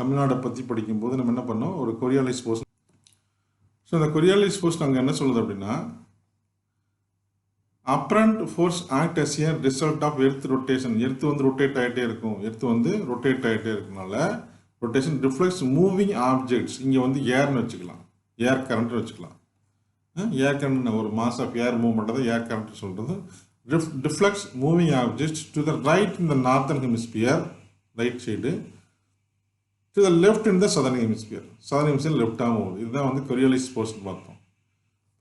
தமிழ்நாடை பற்றி படிக்கும்போது நம்ம என்ன பண்ணோம், ஒரு கொரியாலிஸ் போர்ஷன். ஸோ இந்த கொரியாலிஸ் போர்ஷன் அங்கே என்ன சொல்லுது அப்படின்னா, apparent force act as a result of earth rotation. Earth வந்து ரொட்டேட் ஆகிட்டே இருக்கும். இருக்கனால ரொட்டேஷன் ரிஃப்ளெக்ட்ஸ் மூவிங் ஆப்ஜெக்ட்ஸ். இங்கே வந்து ஏர்னு வச்சுக்கலாம், ஏர் கரண்ட்னு வச்சுக்கலாம். ஏர் கரண்ட் ஒரு மாஸ் ஆஃப் ஏர் மூவ்மெண்ட் தான் ஏர் கரண்ட் சொல்கிறது. Reflects moving objects to the right in the northern hemisphere, right side, to the left in the southern hemisphere, southern hemisphere லெஃப்டாக போகுது. இதுதான் வந்து கொரியாலிஸ் ஃபோர்ஸ்னு பார்த்தோம்.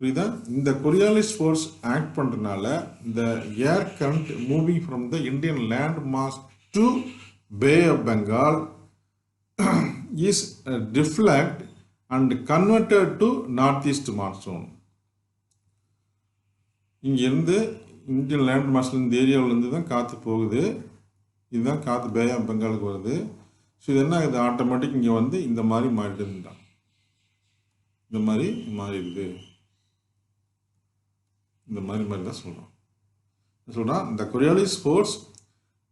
புரியுதா? இந்த கொரியாலிஸ் ஃபோர்ஸ் ஆக்ட் பண்ணுறதுனால இந்த air current moving from the Indian land mass to Bay of Bengal is deflect and converted to north east monsoon. இங்கேருந்து இந்தியன் லேண்ட் மாஸ்ல இந்த ஏரியாவிலேருந்து தான் காற்று போகுது. இதுதான் காற்று பே ஆஃப் பெங்காலுக்கு வருது. ஸோ இது என்ன ஆகுது, ஆட்டோமேட்டிக் இங்கே வந்து இந்த மாதிரி மாறிடுதுதான், இந்த மாதிரி மாறிடுது, இந்த மாதிரி தான் சொல்கிறான். இந்த கொரியாலிஸ் ஃபோர்ஸ்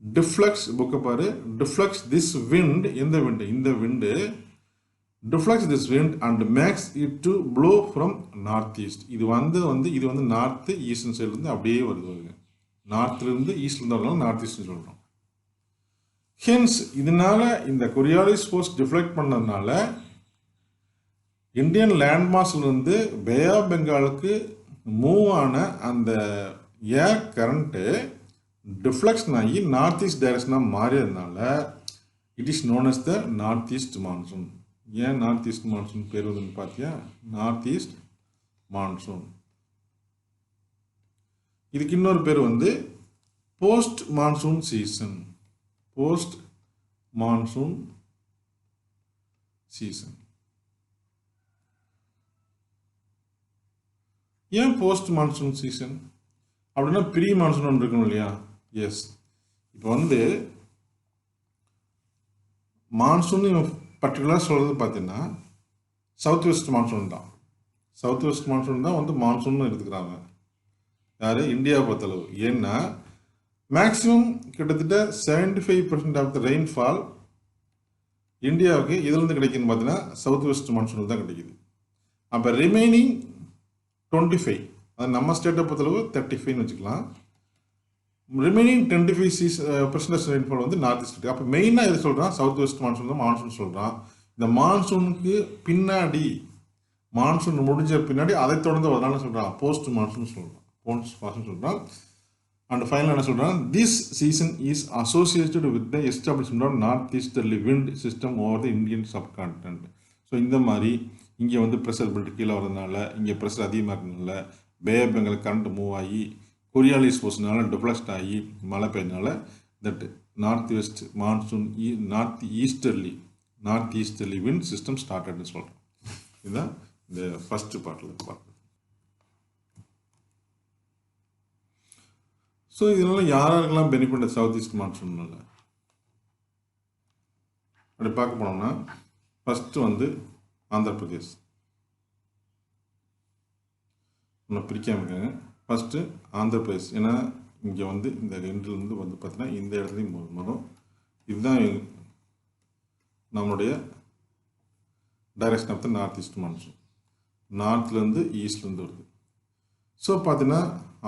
டிஃப்ளெக்ட்ஸ், புக்கை பாரு, டிஃப்ளெக்ட்ஸ் திஸ் விண்ட், இந்த wind deflects this wind and makes it to blow from north east. இது வந்து நார்த்து ஈஸ்டர்ன் சைட்லேருந்து அப்படியே வருது. நார்த்லேருந்து ஈஸ்ட்லேருந்து வரலாம், நார்த் ஈஸ்ட்னு சொல்கிறோம். ஹென்ஸ் இதனால இந்த கொரியாலிஸ் ஃபோர்ஸ் டிஃப்ளெக்ட் பண்ணதுனால இந்தியன் லேண்ட் மாஸ்லேருந்து பே ஆஃப் பெங்காலுக்கு மூவ் ஆன அந்த ஏர் கரண்ட்டு டிஃப்ளெக்ஷன் ஆகி நார்த் ஈஸ்ட் டைரக்ஷனாக மாறியதுனால it is known as the north east monsoon. ஏன் நார்த் ஈஸ்ட் மான்சூன் பேர் வருதுன்னு பார்த்தியா, நார்த் ஈஸ்ட் மான்சூன். இதுக்கு இன்னொரு பேர் வந்து post monsoon season. Post monsoon season. ஏன் போஸ்ட் மான்சூன் சீசன் அப்படின்னா, ப்ரீ மான்சூன் ஒன்று இருக்கணும் இல்லையா? எஸ். இப்போ வந்து மான்சூன் பர்டிகுலராக சொல்கிறது பார்த்தீங்கன்னா சவுத் வெஸ்ட் மான்சூன் தான். சவுத் வெஸ்ட் மான்சூன் தான் வந்து மான்சூன் எடுத்துக்கிறாங்க. யார்? இந்தியாவை பொறுத்தளவு. ஏன்னா மேக்ஸிமம் கிட்டத்தட்ட 75% ஆஃப் த ரெயின்ஃபால் இந்தியாவுக்கு இதுலேருந்து கிடைக்குதுன்னு பார்த்தீங்கன்னா சவுத் வெஸ்ட் மான்சூன் தான் கிடைக்குது. அப்போ ரிமைனிங் 25, அது நம்ம ஸ்டேட்டை பொறுத்தளவு 35ன்னு வச்சுக்கலாம். ரிமைனிங் 25% ரெயின்ஃபால் வந்து நார்த் ஈஸ்ட். அப்போ மெயினாக எது சொல்கிறான், சவுத் வெஸ்ட் மான்சூன் தான் மான்சூன் சொல்கிறான். இந்த மான்சூனுக்கு பின்னாடி, மான்சூன் முடிஞ்ச பின்னாடி அதை தொடர்ந்து வரலான்னு சொல்கிறான், போஸ்ட் மான்சூன் சொல்கிறான். அண்ட் ஃபைனல் என்ன சொல்கிறான், this season is associated with the establishment of north easterly wind system over the Indian subcontinent. So இந்த மாதிரி இங்கே வந்து ப்ரெஷர் பெல்ட் கீழே வரதுனால, இங்கே ப்ரெஷர் அதிகமாக இருக்கிறதுனால Bay of Bengal current move ஆகி கொரியாலிஸ் ஃபோர்ஸ்னால டிஃப்ளெக்ட் ஆகி மழை பெய்யனால that north west monsoon north easterly wind system ஸ்டார்டட்னு சொல்கிறோம். இதுதான் இந்த ஃபஸ்ட்டு பார்ட்டில் பார்க்குறது. ஸோ இதனால யாருக்கெல்லாம் பெனிஃபிட் சவுத் ஈஸ்ட் மான்சூன்னால அப்படி பார்க்க போனோம்னா ஃபஸ்ட்டு வந்து ஆந்திர பிரதேஷ் இன்னும் பிரிக்காமல் இருக்காங்க. ஃபஸ்ட்டு ஆந்திர பிரதேஷ், ஏன்னா இங்கே வந்து இந்த ரெண்டுலேருந்து வந்து பார்த்தீங்கன்னா இந்த இடத்துலையும் வரும். இதுதான் நம்மளுடைய direction of the north east monsoon, நார்த்லேருந்து ஈஸ்ட்லேருந்து வருது. ஸோ பார்த்தீங்கன்னா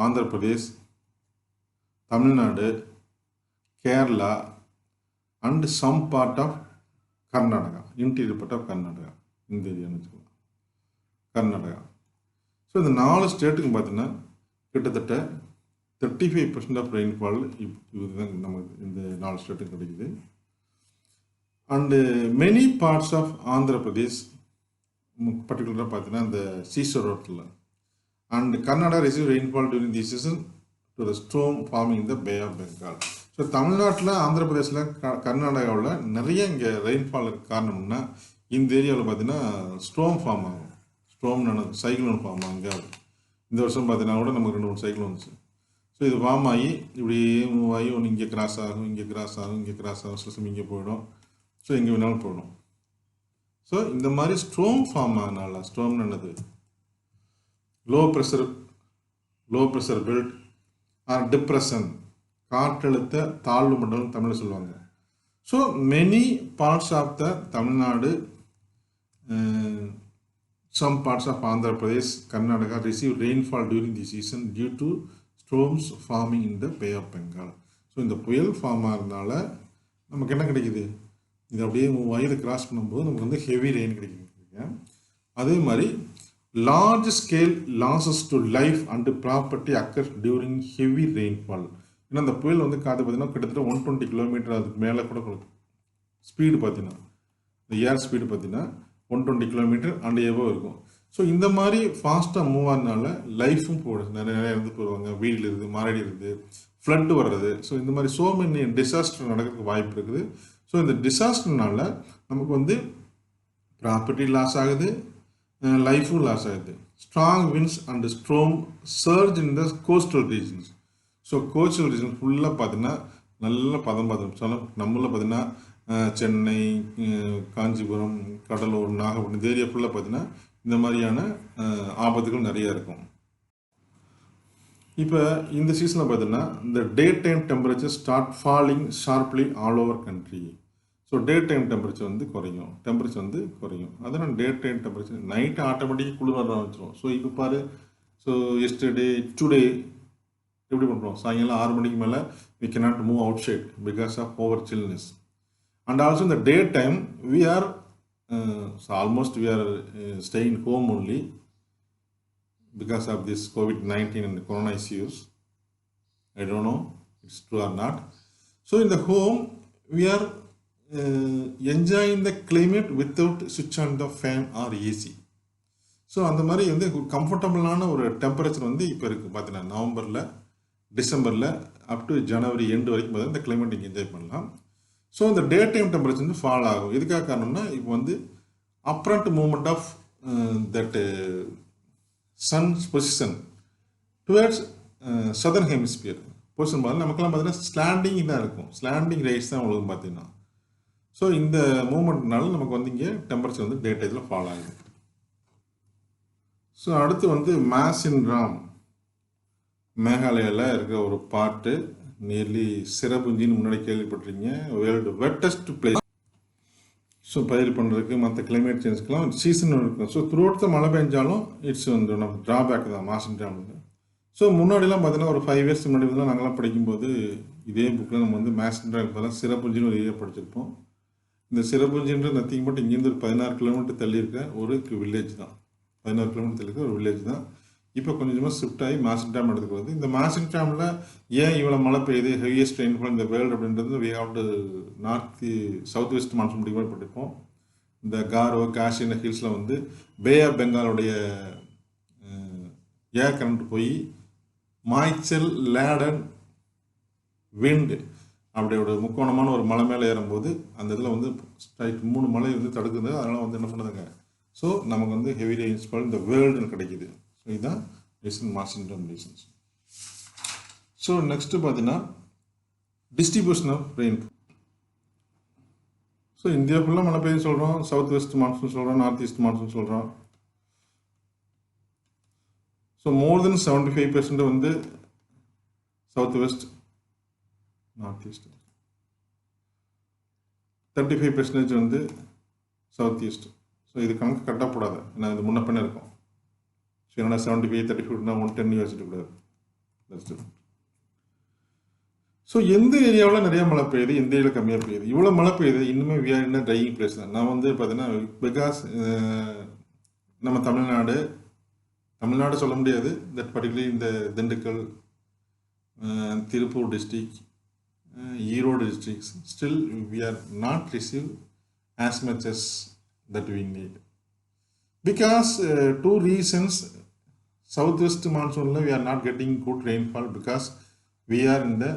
Andhra Pradesh, Tamil Nadu, Kerala and some part of Karnataka, interior part of Karnataka, இந்த ஏரியான்னு வச்சுக்கலாம் கர்நாடகா. ஸோ இந்த 4 ஸ்டேட்டுக்கும் பார்த்தீங்கன்னா கிட்டத்தட்ட 35% ஆஃப் ரெயின்ஃபால் இதுதான் நமக்கு இந்த 4 ஸ்டேட்டுக்கும் கிடைக்குது. And many parts of Andhra Pradesh, பர்டிகுலராக பார்த்தீங்கன்னா இந்த சீஷோர் ரோட்டில், and Karnataka receive rainfall during the season to the storm forming the Bay of Bengal. So தமிழ்நாட்டில், ஆந்திர பிரதேசில், கர்நாடகாவில் நிறைய இங்கே ரெயின்ஃபால் இருக்க காரணம்னா இந்த ஏரியாவில் பார்த்தீங்கன்னா ஸ்டோம் ஃபார்ம் ஆகும். ஸ்டோம்னு சைக்ளோன் ஃபார்ம் ஆகும். இங்கே இந்த வருஷம் பார்த்தீங்கன்னா கூட நமக்கு 2-3 சைக்ளோன் வந்துச்சு. ஸோ இது ஃபார்ம் ஆகி இப்படியே மூவ் ஆகி ஒன்று இங்கே கிராஸ் ஆகும், இங்கே கிராஸ் ஆகும், இங்கே கிராஸ் ஆகும், சில சமயம் இங்கே போயிடும். ஸோ எங்கே வேணாலும் போயிடும். ஸோ இந்த மாதிரி ஸ்டோம் ஃபார்ம் ஆகனால, ஸ்டோம்னு என்னது, low pressure belt or depression, காற்றழுத்த தாழ்வு மண்டலம் தமிழில் சொல்லுவாங்க. So many parts of the Tamil Nadu, some parts of Andhra Pradesh, Karnataka receive rainfall during the season due to storms forming in the Bay of Bengal. So இந்த புயல் ஃபார்ம் ஆகிறதுனால நமக்கு என்ன கிடைக்குது, இது அப்படியே மூவ் ஆகி இதை கிராஸ் பண்ணும்போது நமக்கு வந்து ஹெவி ரெயின் கிடைக்குது. அதே மாதிரி large scale losses to life and property occur during heavy rainfall. ஏன்னா அந்த புயல் வந்து காற்று பார்த்தீங்கன்னா கிட்டத்தட்ட 120 கிலோமீட்டர் அதுக்கு மேலே கூட கொடுக்கும். ஸ்பீடு பார்த்தீங்கன்னா, இந்த ஏர் ஸ்பீடு பார்த்தீங்கன்னா 120 கிலோமீட்டர் அண்ட் எவோ இருக்கும். ஸோ இந்த மாதிரி ஃபாஸ்ட்டாக மூவ் ஆகிறதுனால லைஃபும் போடுது, நிறைய இருந்து போடுவாங்க, வீடு இருக்குது, மரடி இருக்குது, ஃப்ளட்டு வர்றது. ஸோ இந்த மாதிரி சோ மெனி டிசாஸ்டர் நடக்கிறதுக்கு வாய்ப்பு இருக்குது. ஸோ இந்த டிசாஸ்டர்னால நமக்கு வந்து ப்ராப்பர்ட்டி லாஸ் ஆகுது, லைஃபும் லாஸ் ஆகுது. Strong winds and storm surge in the coastal regions. So coastal region ஃபுல்லாக பார்த்தீங்கன்னா நல்ல பதம் நம்மளில் பார்த்தீங்கன்னா சென்னை, காஞ்சிபுரம், கடலூர், நாகப்பட்டினம் இந்த ஏரியா ஃபுல்லாக பார்த்தீங்கன்னா இந்த மாதிரியான ஆபத்துகள் நிறையா இருக்கும். இப்போ இந்த சீசனில் பார்த்தீங்கன்னா இந்த day time temperature start falling sharply all over country. So day time temperature வந்து குறையும். அதனால் டே டைம் டெம்பரேச்சர் நைட்டு ஆட்டோமேட்டிக்காக குளிர் வர ஆரம்பிச்சிடும். ஸோ இப்போ பாரு, ஸோ எஸ்டர்டே டுடே எப்படி பண்ணுறோம், சாயங்காலம் 6 மணிக்கு மேலே we cannot move outside because of over chillness. And also in the daytime we are staying home only because of this COVID-19 and corona issues. I don't know it's true or not. So in the home we are enjoying the climate without switch on the fan or AC. So அந்த மாதிரி வந்து கம்ஃபர்டபுளான ஒரு டெம்பரேச்சர் வந்து இப்போ இருக்குது. பார்த்தீங்கன்னா நவம்பரில், டிசம்பரில் அப் டு ஜனவரி எண்டு வரைக்கும் பார்த்தீங்கன்னா இந்த கிளைமேட் இங்கே என்ஜாய் பண்ணலாம். ஸோ இந்த டே டைம் டெம்பரேச்சர் வந்து ஃபால் ஆகும். எதுக்காக காரணம்னா இப்போ வந்து apparent movement of that sun's position towards southern hemisphere position பார்த்தீங்கன்னா நமக்கெல்லாம் பார்த்தீங்கன்னா ஸ்லாண்டிங் தான் இருக்கும், ஸ்லாண்டிங் ரைட்ஸ் தான் உங்களுக்கு பார்த்தீங்கன்னா. ஸோ இந்த மூவ்மெண்ட்னால நமக்கு வந்து இங்கே டெம்பரேச்சர் வந்து டே டைத்தில் ஃபால் ஆகுது. ஸோ அடுத்து வந்து மாசின்ராம், மேகாலயாவில் இருக்கிற ஒரு பார்ட்டு, நியர்லி சிரபுஞ்சின்னு முன்னாடி கேள்விப்பட்டிருக்கீங்க, வேர்ல்டு வெட்டஸ்ட் பிளேஸ். ஸோ பயிர் பண்ணுறதுக்கு மற்ற கிளைமேட் சேஞ்சுக்கெலாம் சீசன் இருக்கும். ஸோ த்ரூ அவுட் மழை பெஞ்சாலும் இட்ஸ் வந்து நம்ம ட்ராபேக் தான் மாசின்ராம். ஸோ முன்னாடிலாம் பார்த்தீங்கன்னா ஒரு 5 இயர்ஸ் முன்னாடி வந்து நாங்கள்லாம் படிக்கும்போது இதே புக்கில் நம்ம வந்து மாசின்ராம் பதிலாக சிரபுஞ்சின்னு ஒரு ஏரியா படிச்சிருப்போம். இந்த சிரபுஞ்சின்ற நத்திங் மட்டும் இங்கேருந்து ஒரு 16 கிலோமீட்டர் தள்ளி இருக்க ஒரு வில்லேஜ் தான், 16 கிலோமீட்டர் தள்ளி இருக்க ஒரு வில்லேஜ் தான். இப்போ கொஞ்சமாக ஷிஃப்ட் ஆகி மாசின்ராம் இடத்துக்கு வருது. இந்த மாசின்ராமில் ஏன் இவ்வளோ மழை பெய்யுது, ஹெவியஸ்ட் ரெயின்ஃபால் இந்த வேர்ல்டு அப்படின்றது we have to south west monsoon முடிவு படிப்போம். இந்த காரோ, காஷி ஹில்ஸில் வந்து பே ஆஃப் பெங்காலுடைய ஏர் கரண்ட் போய் மாய்ச்சல், லேடன், விண்டு அப்படியோட முக்கோணமான ஒரு மலை மேலே ஏறும்போது அந்த இதில் வந்து ஸ்ட்ரைட் 3 மலை வந்து தடுக்குது. அதனால் வந்து என்ன பண்ணுதுங்க, ஸோ நமக்கு வந்து ஹெவி ரெயின்ஃபால் இந்த வேர்ல்டுன்னு கிடைக்குது. ஸோ இதுதான் reason Mawsynram reasons. So next பார்த்தீங்கன்னா distribution of rainfall. So India ஃபுல்லாக மழை பெய்யும் சொல்கிறோம், சவுத் வெஸ்ட் மான்சூன் சொல்கிறோம், நார்த் ஈஸ்ட் மான்சூன் சொல்கிறோம். ஸோ மோர் தென் 75% வந்து சவுத் வெஸ்ட், நார்த் ஈஸ்ட், 35% வந்து சவுத் ஈஸ்ட். ஸோ இது கணக்கு கரெக்டாக போடாது, ஏன்னா இது முன்ன பின்ன இருக்கும். ஸோ என்னடா 75 35 110 யோசிச்சுட்டு கூடாது. ஸோ எந்த ஏரியாவில் நிறைய மழை பெய்யுது, எந்த ஏரியாவில் கம்மியாக பெய்யுது, இவ்வளோ மழை பெய்யுது, இன்னுமே we are in drying place தான். நான் வந்து பார்த்தீங்கன்னா பிகாஸ் நம்ம தமிழ்நாடு சொல்ல முடியாது, தட் பர்டிகுலர்லி இந்த Dindigul, Tiruppur district, Erode districts, still we are not receive as much as that we need. Because two reasons, southwest monsoon we are not getting good rainfall because we are in the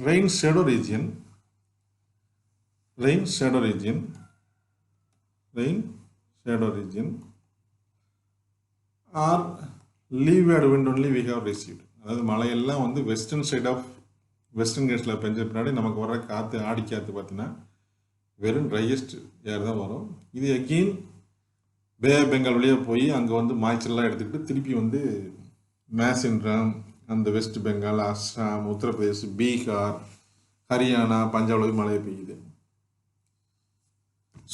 rain shadow region or leeward wind only we have received. அதாவது மழையெல்லாம் வந்து வெஸ்டர்ன் சைட் ஆஃப் வெஸ்டர்ன் கேட்ஸில் பெஞ்ச பின்னாடி நமக்கு வர காற்று ஆடி காற்று பார்த்தீங்கன்னா வெறும் ட்ரையஸ்ட் ஏர் தான் வரும். இது அகெயின் பே ஆஃப் பெங்கால் வழியாக போய் அங்கே வந்து மாய்ச்சல்லாம் எடுத்துக்கிட்டு திருப்பி வந்து மேசின்ட்ரம், அந்த வெஸ்ட் பெங்கால், அஸ்ஸாம், உத்தரப்பிரதேஷ், பீகார், ஹரியானா, பஞ்சாபில் மழை பெய்யுது.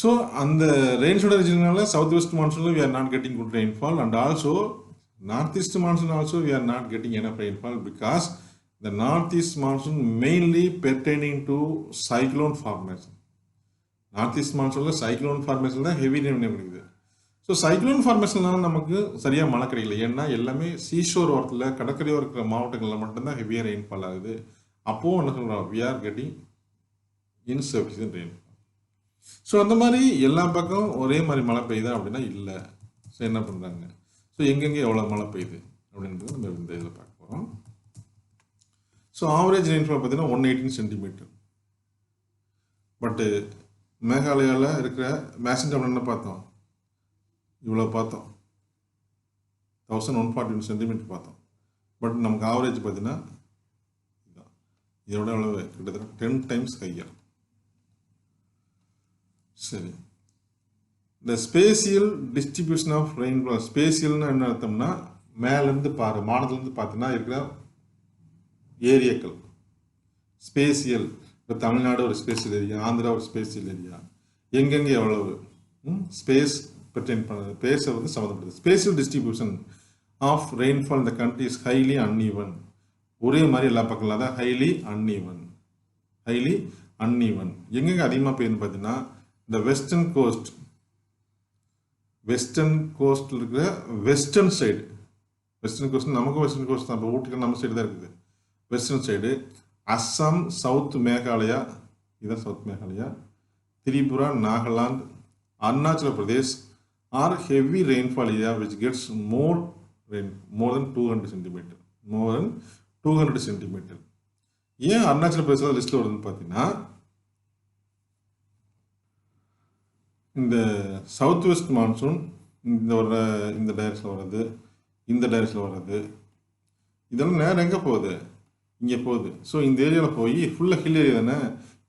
ஸோ அந்த ரெயின்ஸோட ரீஜனால south west மான்சூனில் we are not getting good rainfall, and also north east monsoon also we are not getting enough rainfall because the northeast monsoon mainly pertaining to cyclone formation. North மான்சூனில் cyclone formation தான் ஹெவி ரெயின் கிடைக்குது. ஸோ சைக்ளோன் ஃபார்மேஷன்னால நமக்கு சரியாக மழை கிடைக்கல. ஏன்னா எல்லாமே சீஷோர் ஓரத்தில் கடற்கரையோர் இருக்கிற மாவட்டங்களில் மட்டும்தான் ஹெவியாக ரெயின்ஃபால் ஆகுது. அப்போது என்ன சொல்கிறோம், we are getting insufficient rainfall. So அந்த மாதிரி எல்லா பக்கம் ஒரே மாதிரி மழை பெய்யுதா அப்படின்னா இல்லை. ஸோ என்ன பண்ணுறாங்க, ஸோ எங்கெங்கே எவ்வளோ மழை பெய்யுது அப்படின்றது நம்ம இந்த இதில் பார்க்க போகிறோம். ஸோ ஆவரேஜ் ரெயின்ஃபால் பார்த்தீங்கன்னா 118 சென்டிமீட்டர். பட்டு மேகாலயாவில் இருக்கிற மேசின்ட்ரம் என்ன பார்த்தோம், இவ்வளோ பார்த்தோம், 1141 சென்டிமீட்டர் பார்த்தோம். பட் நமக்கு ஆவரேஜ் பார்த்தீங்கன்னா இதோட அளவு கிட்டத்தட்ட 10 times ஹையர். சரி, இந்த ஸ்பேசியல் டிஸ்ட்ரிபியூஷன் ஆஃப் ரெயின்ஃபால், ஸ்பேசியல்னு என்ன அர்த்தம்னா மேலேருந்து பாரு, மானத்துலேருந்து பார்த்தீங்கன்னா இருக்கிற ஏரியாக்கள். ஸ்பேசியல், இப்போ தமிழ்நாடு ஒரு ஸ்பேசியல் ஏரியா, ஆந்திரா ஒரு ஸ்பேசியல் ஏரியா, எங்கெங்கே எவ்வளவு ஸ்பேஸ் பெர்டைன் பண்ணுறது, ஸ்பேஸை வந்து சம்மந்தப்படுது. ஸ்பேசியல் டிஸ்ட்ரிபியூஷன் ஆஃப் ரெயின்ஃபால் இந்த கண்ட்ரி இஸ் ஹைலி அன்ஈவன். ஒரே மாதிரி எல்லா பக்கம் அதான் ஹைலி அன்ஈவன். எங்கெங்கே அதிகமாக பெய்யுதுன்னு பார்த்தீங்கன்னா இந்த வெஸ்டர்ன் கோஸ்டில் இருக்கிற வெஸ்டர்ன் சைடு. வெஸ்டர்ன் கோஸ்ட் நமக்கும் வெஸ்டர்ன் கோஸ்ட் தான், இப்போ ஊட்டியில் நம்ம சைடு தான் இருக்குது. Western side Assam, south Meghalaya, இதுதான் south Meghalaya, Tripura, Nagaland, Arunachal Pradesh are heavy rainfall area which gets more than 200 centimetre. ஏன் அருணாச்சல பிரதேச லிஸ்ட்டில் வருதுன்னு பார்த்தீங்கன்னா இந்த சவுத் வெஸ்ட் மான்சூன் இந்த டைரக்ஷனில் வர்றது, இந்த டைரக்ஷனில் வர்றது, இதெல்லாம் நேரம் எங்கே போகுது, இங்கே போகுது. ஸோ இந்த ஏரியாவில் போய் ஃபுல்லாக ஹில் ஏரியா தானே,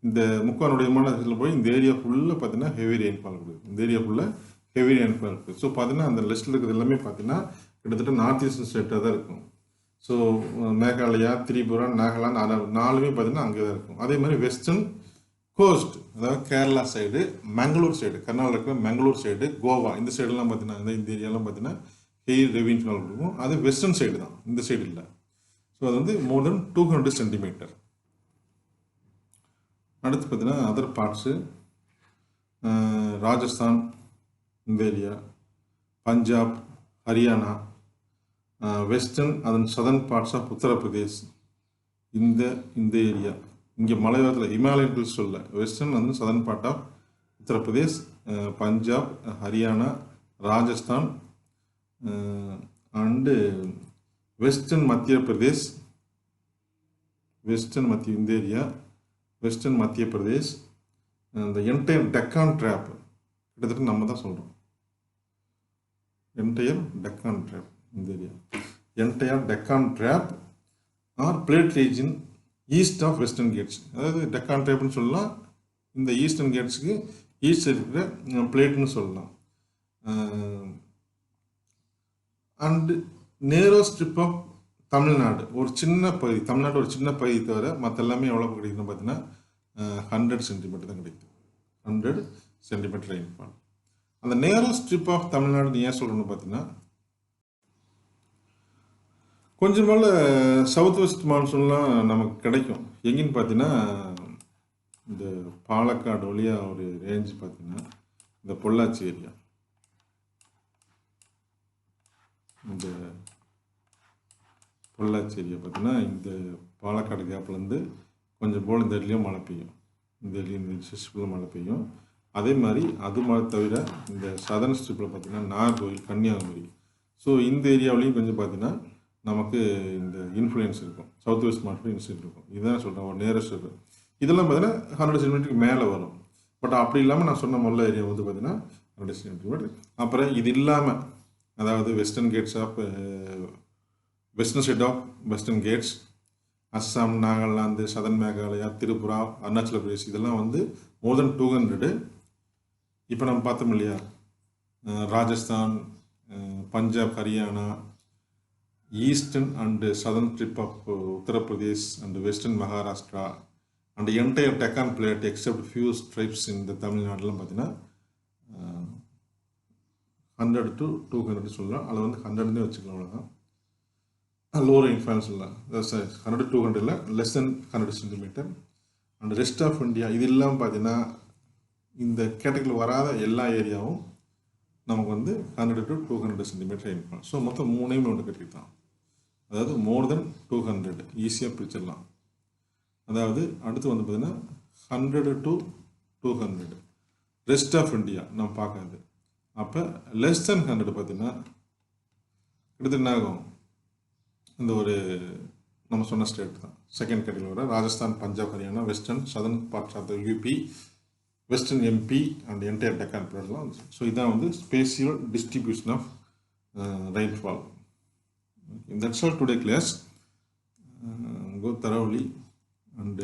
இந்த முக்கானுடைய விமானத்தில் போய் இந்த ஏரியா ஃபுல்லாக பார்த்தீங்கன்னா ஹெவி ரெயின்ஃபால் இருக்குது. இந்த ஏரியா ஃபுல்லாக ஹெவி ரெயின்ஃபால் இருக்குது. ஸோ பார்த்தீங்கன்னா அந்த லிஸ்ட்டில் இருக்கிறது எல்லாமே பார்த்தீங்கன்னா கிட்டத்தட்ட நார்த் ஈஸ்ட் ஸ்டேட்டாக தான் இருக்கும். ஸோ மேகாலயா, திரிபுரா, நாகாலாந்து நாலுமே பார்த்தீங்கன்னா அங்கே தான் இருக்கும். அதே மாதிரி வெஸ்டர்ன் கோஸ்ட், அதாவது கேரளா சைடு, மங்களூர் சைடு, கர்நாடகா இருக்கிற மங்களூர் சைடு, கோவா, இந்த சைடெல்லாம் பார்த்தீங்கன்னா இந்த ஏரியாலாம் பார்த்தீங்கன்னா ஹெவி ரெயின்ஃபால் இருக்கும். அது வெஸ்டர்ன் சைடு தான், இந்த சைடு இல்லை. ஸோ அது வந்து மோர் தென் 200 சென்டிமீட்டர். அடுத்து பார்த்தீங்கன்னா அதர் பார்ட்ஸு, ராஜஸ்தான் இந்த ஏரியா, பஞ்சாப், ஹரியானா, வெஸ்டர்ன் அதன் சதர்ன் பார்ட்ஸ் ஆஃப் உத்தரப்பிரதேஷ், இந்த ஏரியா இங்கே மலைவாரத்தில் இமாலயன் ஹில்ஸ் சொல்ல, வெஸ்டர்ன் வந்து southern part of Uttar Pradesh, Punjab, Haryana, Rajasthan and western Madhya Pradesh, இந்த ஏரியா வெஸ்டர்ன் மத்திய பிரதேஷ், இந்த என்டையர் டெக்கான் ட்ராப் கிட்டத்தட்ட நம்ம தான் சொல்கிறோம். என்டையர் டெக்கான் ட்ராப் இந்த area, entire Deccan trap or plate region east of Western Ghats. அதாவது டெக்கான் ட்ராப்னு சொல்லலாம், இந்த ஈஸ்டர்ன் கேட்ஸுக்கு ஈஸ்ட் இருக்கிற பிளேட்னு சொல்லலாம். அண்டு நேரோ ஸ்ட்ரிப் ஆஃப் தமிழ்நாடு, ஒரு சின்ன பகுதி, தமிழ்நாடு ஒரு சின்ன பகுதி தவிர மற்ற எல்லாமே எவ்வளோ கிடைக்குதுன்னு பார்த்தீங்கன்னா 100 சென்டிமீட்டர் தான் கிடைக்குது. 100 சென்டிமீட்டர் ரெயின்ஃபால். அந்த நேரோ ஸ்ட்ரிப் ஆஃப் தமிழ்நாடு ஏன் சொல்கிறோன்னு பார்த்தீங்கன்னா, கொஞ்சம் மேலே சவுத் வெஸ்ட் மான்சூன்லாம் நமக்கு கிடைக்கும். எங்கேன்னு பார்த்தீங்கன்னா, இந்த பாலக்காடு வழியாக ஒரு ரேஞ்சு பார்த்தீங்கன்னா, இந்த பொள்ளாச்சி ஏரியா, இந்த பொள்ளாச்சி ஏரியா பார்த்தீங்கன்னா, இந்த பாலக்காடு கேப்லேருந்து கொஞ்சம் போல் இந்த இடத்துலையும் மழை பெய்யும், இந்த இடத்துலையும் இந்த ஸ்ட்ரிப்பில் மழை பெய்யும். அதே மாதிரி அது மாதிரி தவிர இந்த சதர்ன் ஸ்ட்ரிப்பில் பார்த்தீங்கன்னா நாகர்கோவில், கன்னியாகுமரி, ஸோ இந்த ஏரியாவிலையும் கொஞ்சம் பார்த்தீங்கன்னா நமக்கு இந்த இன்ஃப்ளூயன்ஸ் இருக்கும், சவுத் வெஸ்ட் மான்சூன் இன்ஃப்ளூயன்ஸ் இருக்கும். இதுதான் சொல்கிறேன், ஒரு நியரஸ்ட் இருக்கும். இதெல்லாம் பார்த்தீங்கன்னா 100 சென்டிமீட்டருக்கு மேலே வரும். பட் அப்படி இல்லாமல் நான் சொன்ன முதல்ல ஏரியா வந்து பார்த்தீங்கன்னா 100 சென்டிமீட்டர். அப்புறம் இது இல்லாமல், அதாவது Western Ghats of western state of Western Ghats, Assam, Nagaland, southern Meghalaya, Tripura, Arunachal Pradesh, இதெல்லாம் வந்து மோர் தென் 200. இப்போ நம்ம பார்த்தோம் இல்லையா, Rajasthan, Punjab, Haryana, eastern and southern strip of Uttar Pradesh and western Maharashtra and entire Deccan plate except few stripes இந்த தமிழ்நாடுலாம் பார்த்தீங்கன்னா 100 to 200 சொல்லலாம். அதில் வந்து 100 வச்சுக்கலாம், அவ்வளோதான். லோ ரெயின்ஃபால் சொல்லலாம். 100 to 200 இல்லை, less than 100 centimetre. And rest of India இது இல்லாமல் பார்த்தீங்கன்னா இந்த கேட்டகரியில் வராத எல்லா ஏரியாவும் நமக்கு வந்து 100 to 200 சென்டிமீட்டர் ரெயின்ஃபால். ஸோ மொத்தம் 3 ஒன்று கட்டிட்டான். அதாவது மோர் தென் 200 ஈஸியாக பிரிச்சிடலாம். அதாவது அடுத்து வந்து பார்த்தீங்கன்னா 100 to 200 ரெஸ்ட் ஆஃப் இந்தியா நம்ம பார்க்காது. அப்போ லெஸ் தென் 100 பார்த்தீங்கன்னா கிட்டத்தட்ட என்ன ஆகும், இந்த ஒரு நம்ம சொன்ன ஸ்டேட் தான் செகண்ட் கேட்டகரியில் வர Rajasthan, Punjab, Haryana, western southern parts of the UP, western MP and entire Deccan பிளேட்லாம். ஸோ இதான் வந்து spatial distribution of rainfall. That's all today class. Go thoroughly and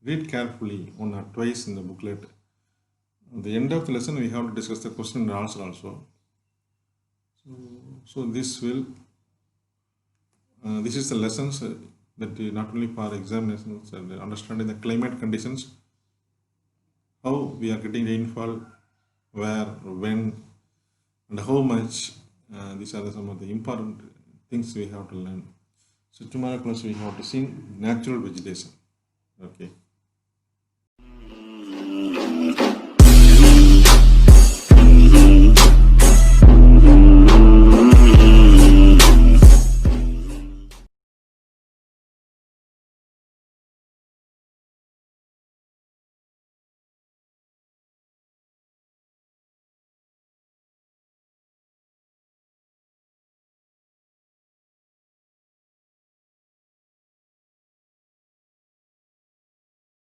read carefully one or twice in the booklet. At the end of the lesson, we have to discuss the question and answer also. So this will, this is the lessons that not only for examinations and understanding the climate conditions, how we are getting rainfall, where, when, and how much. These are some of the important things we have to learn. So tomorrow class we have to see natural vegetation. Okay.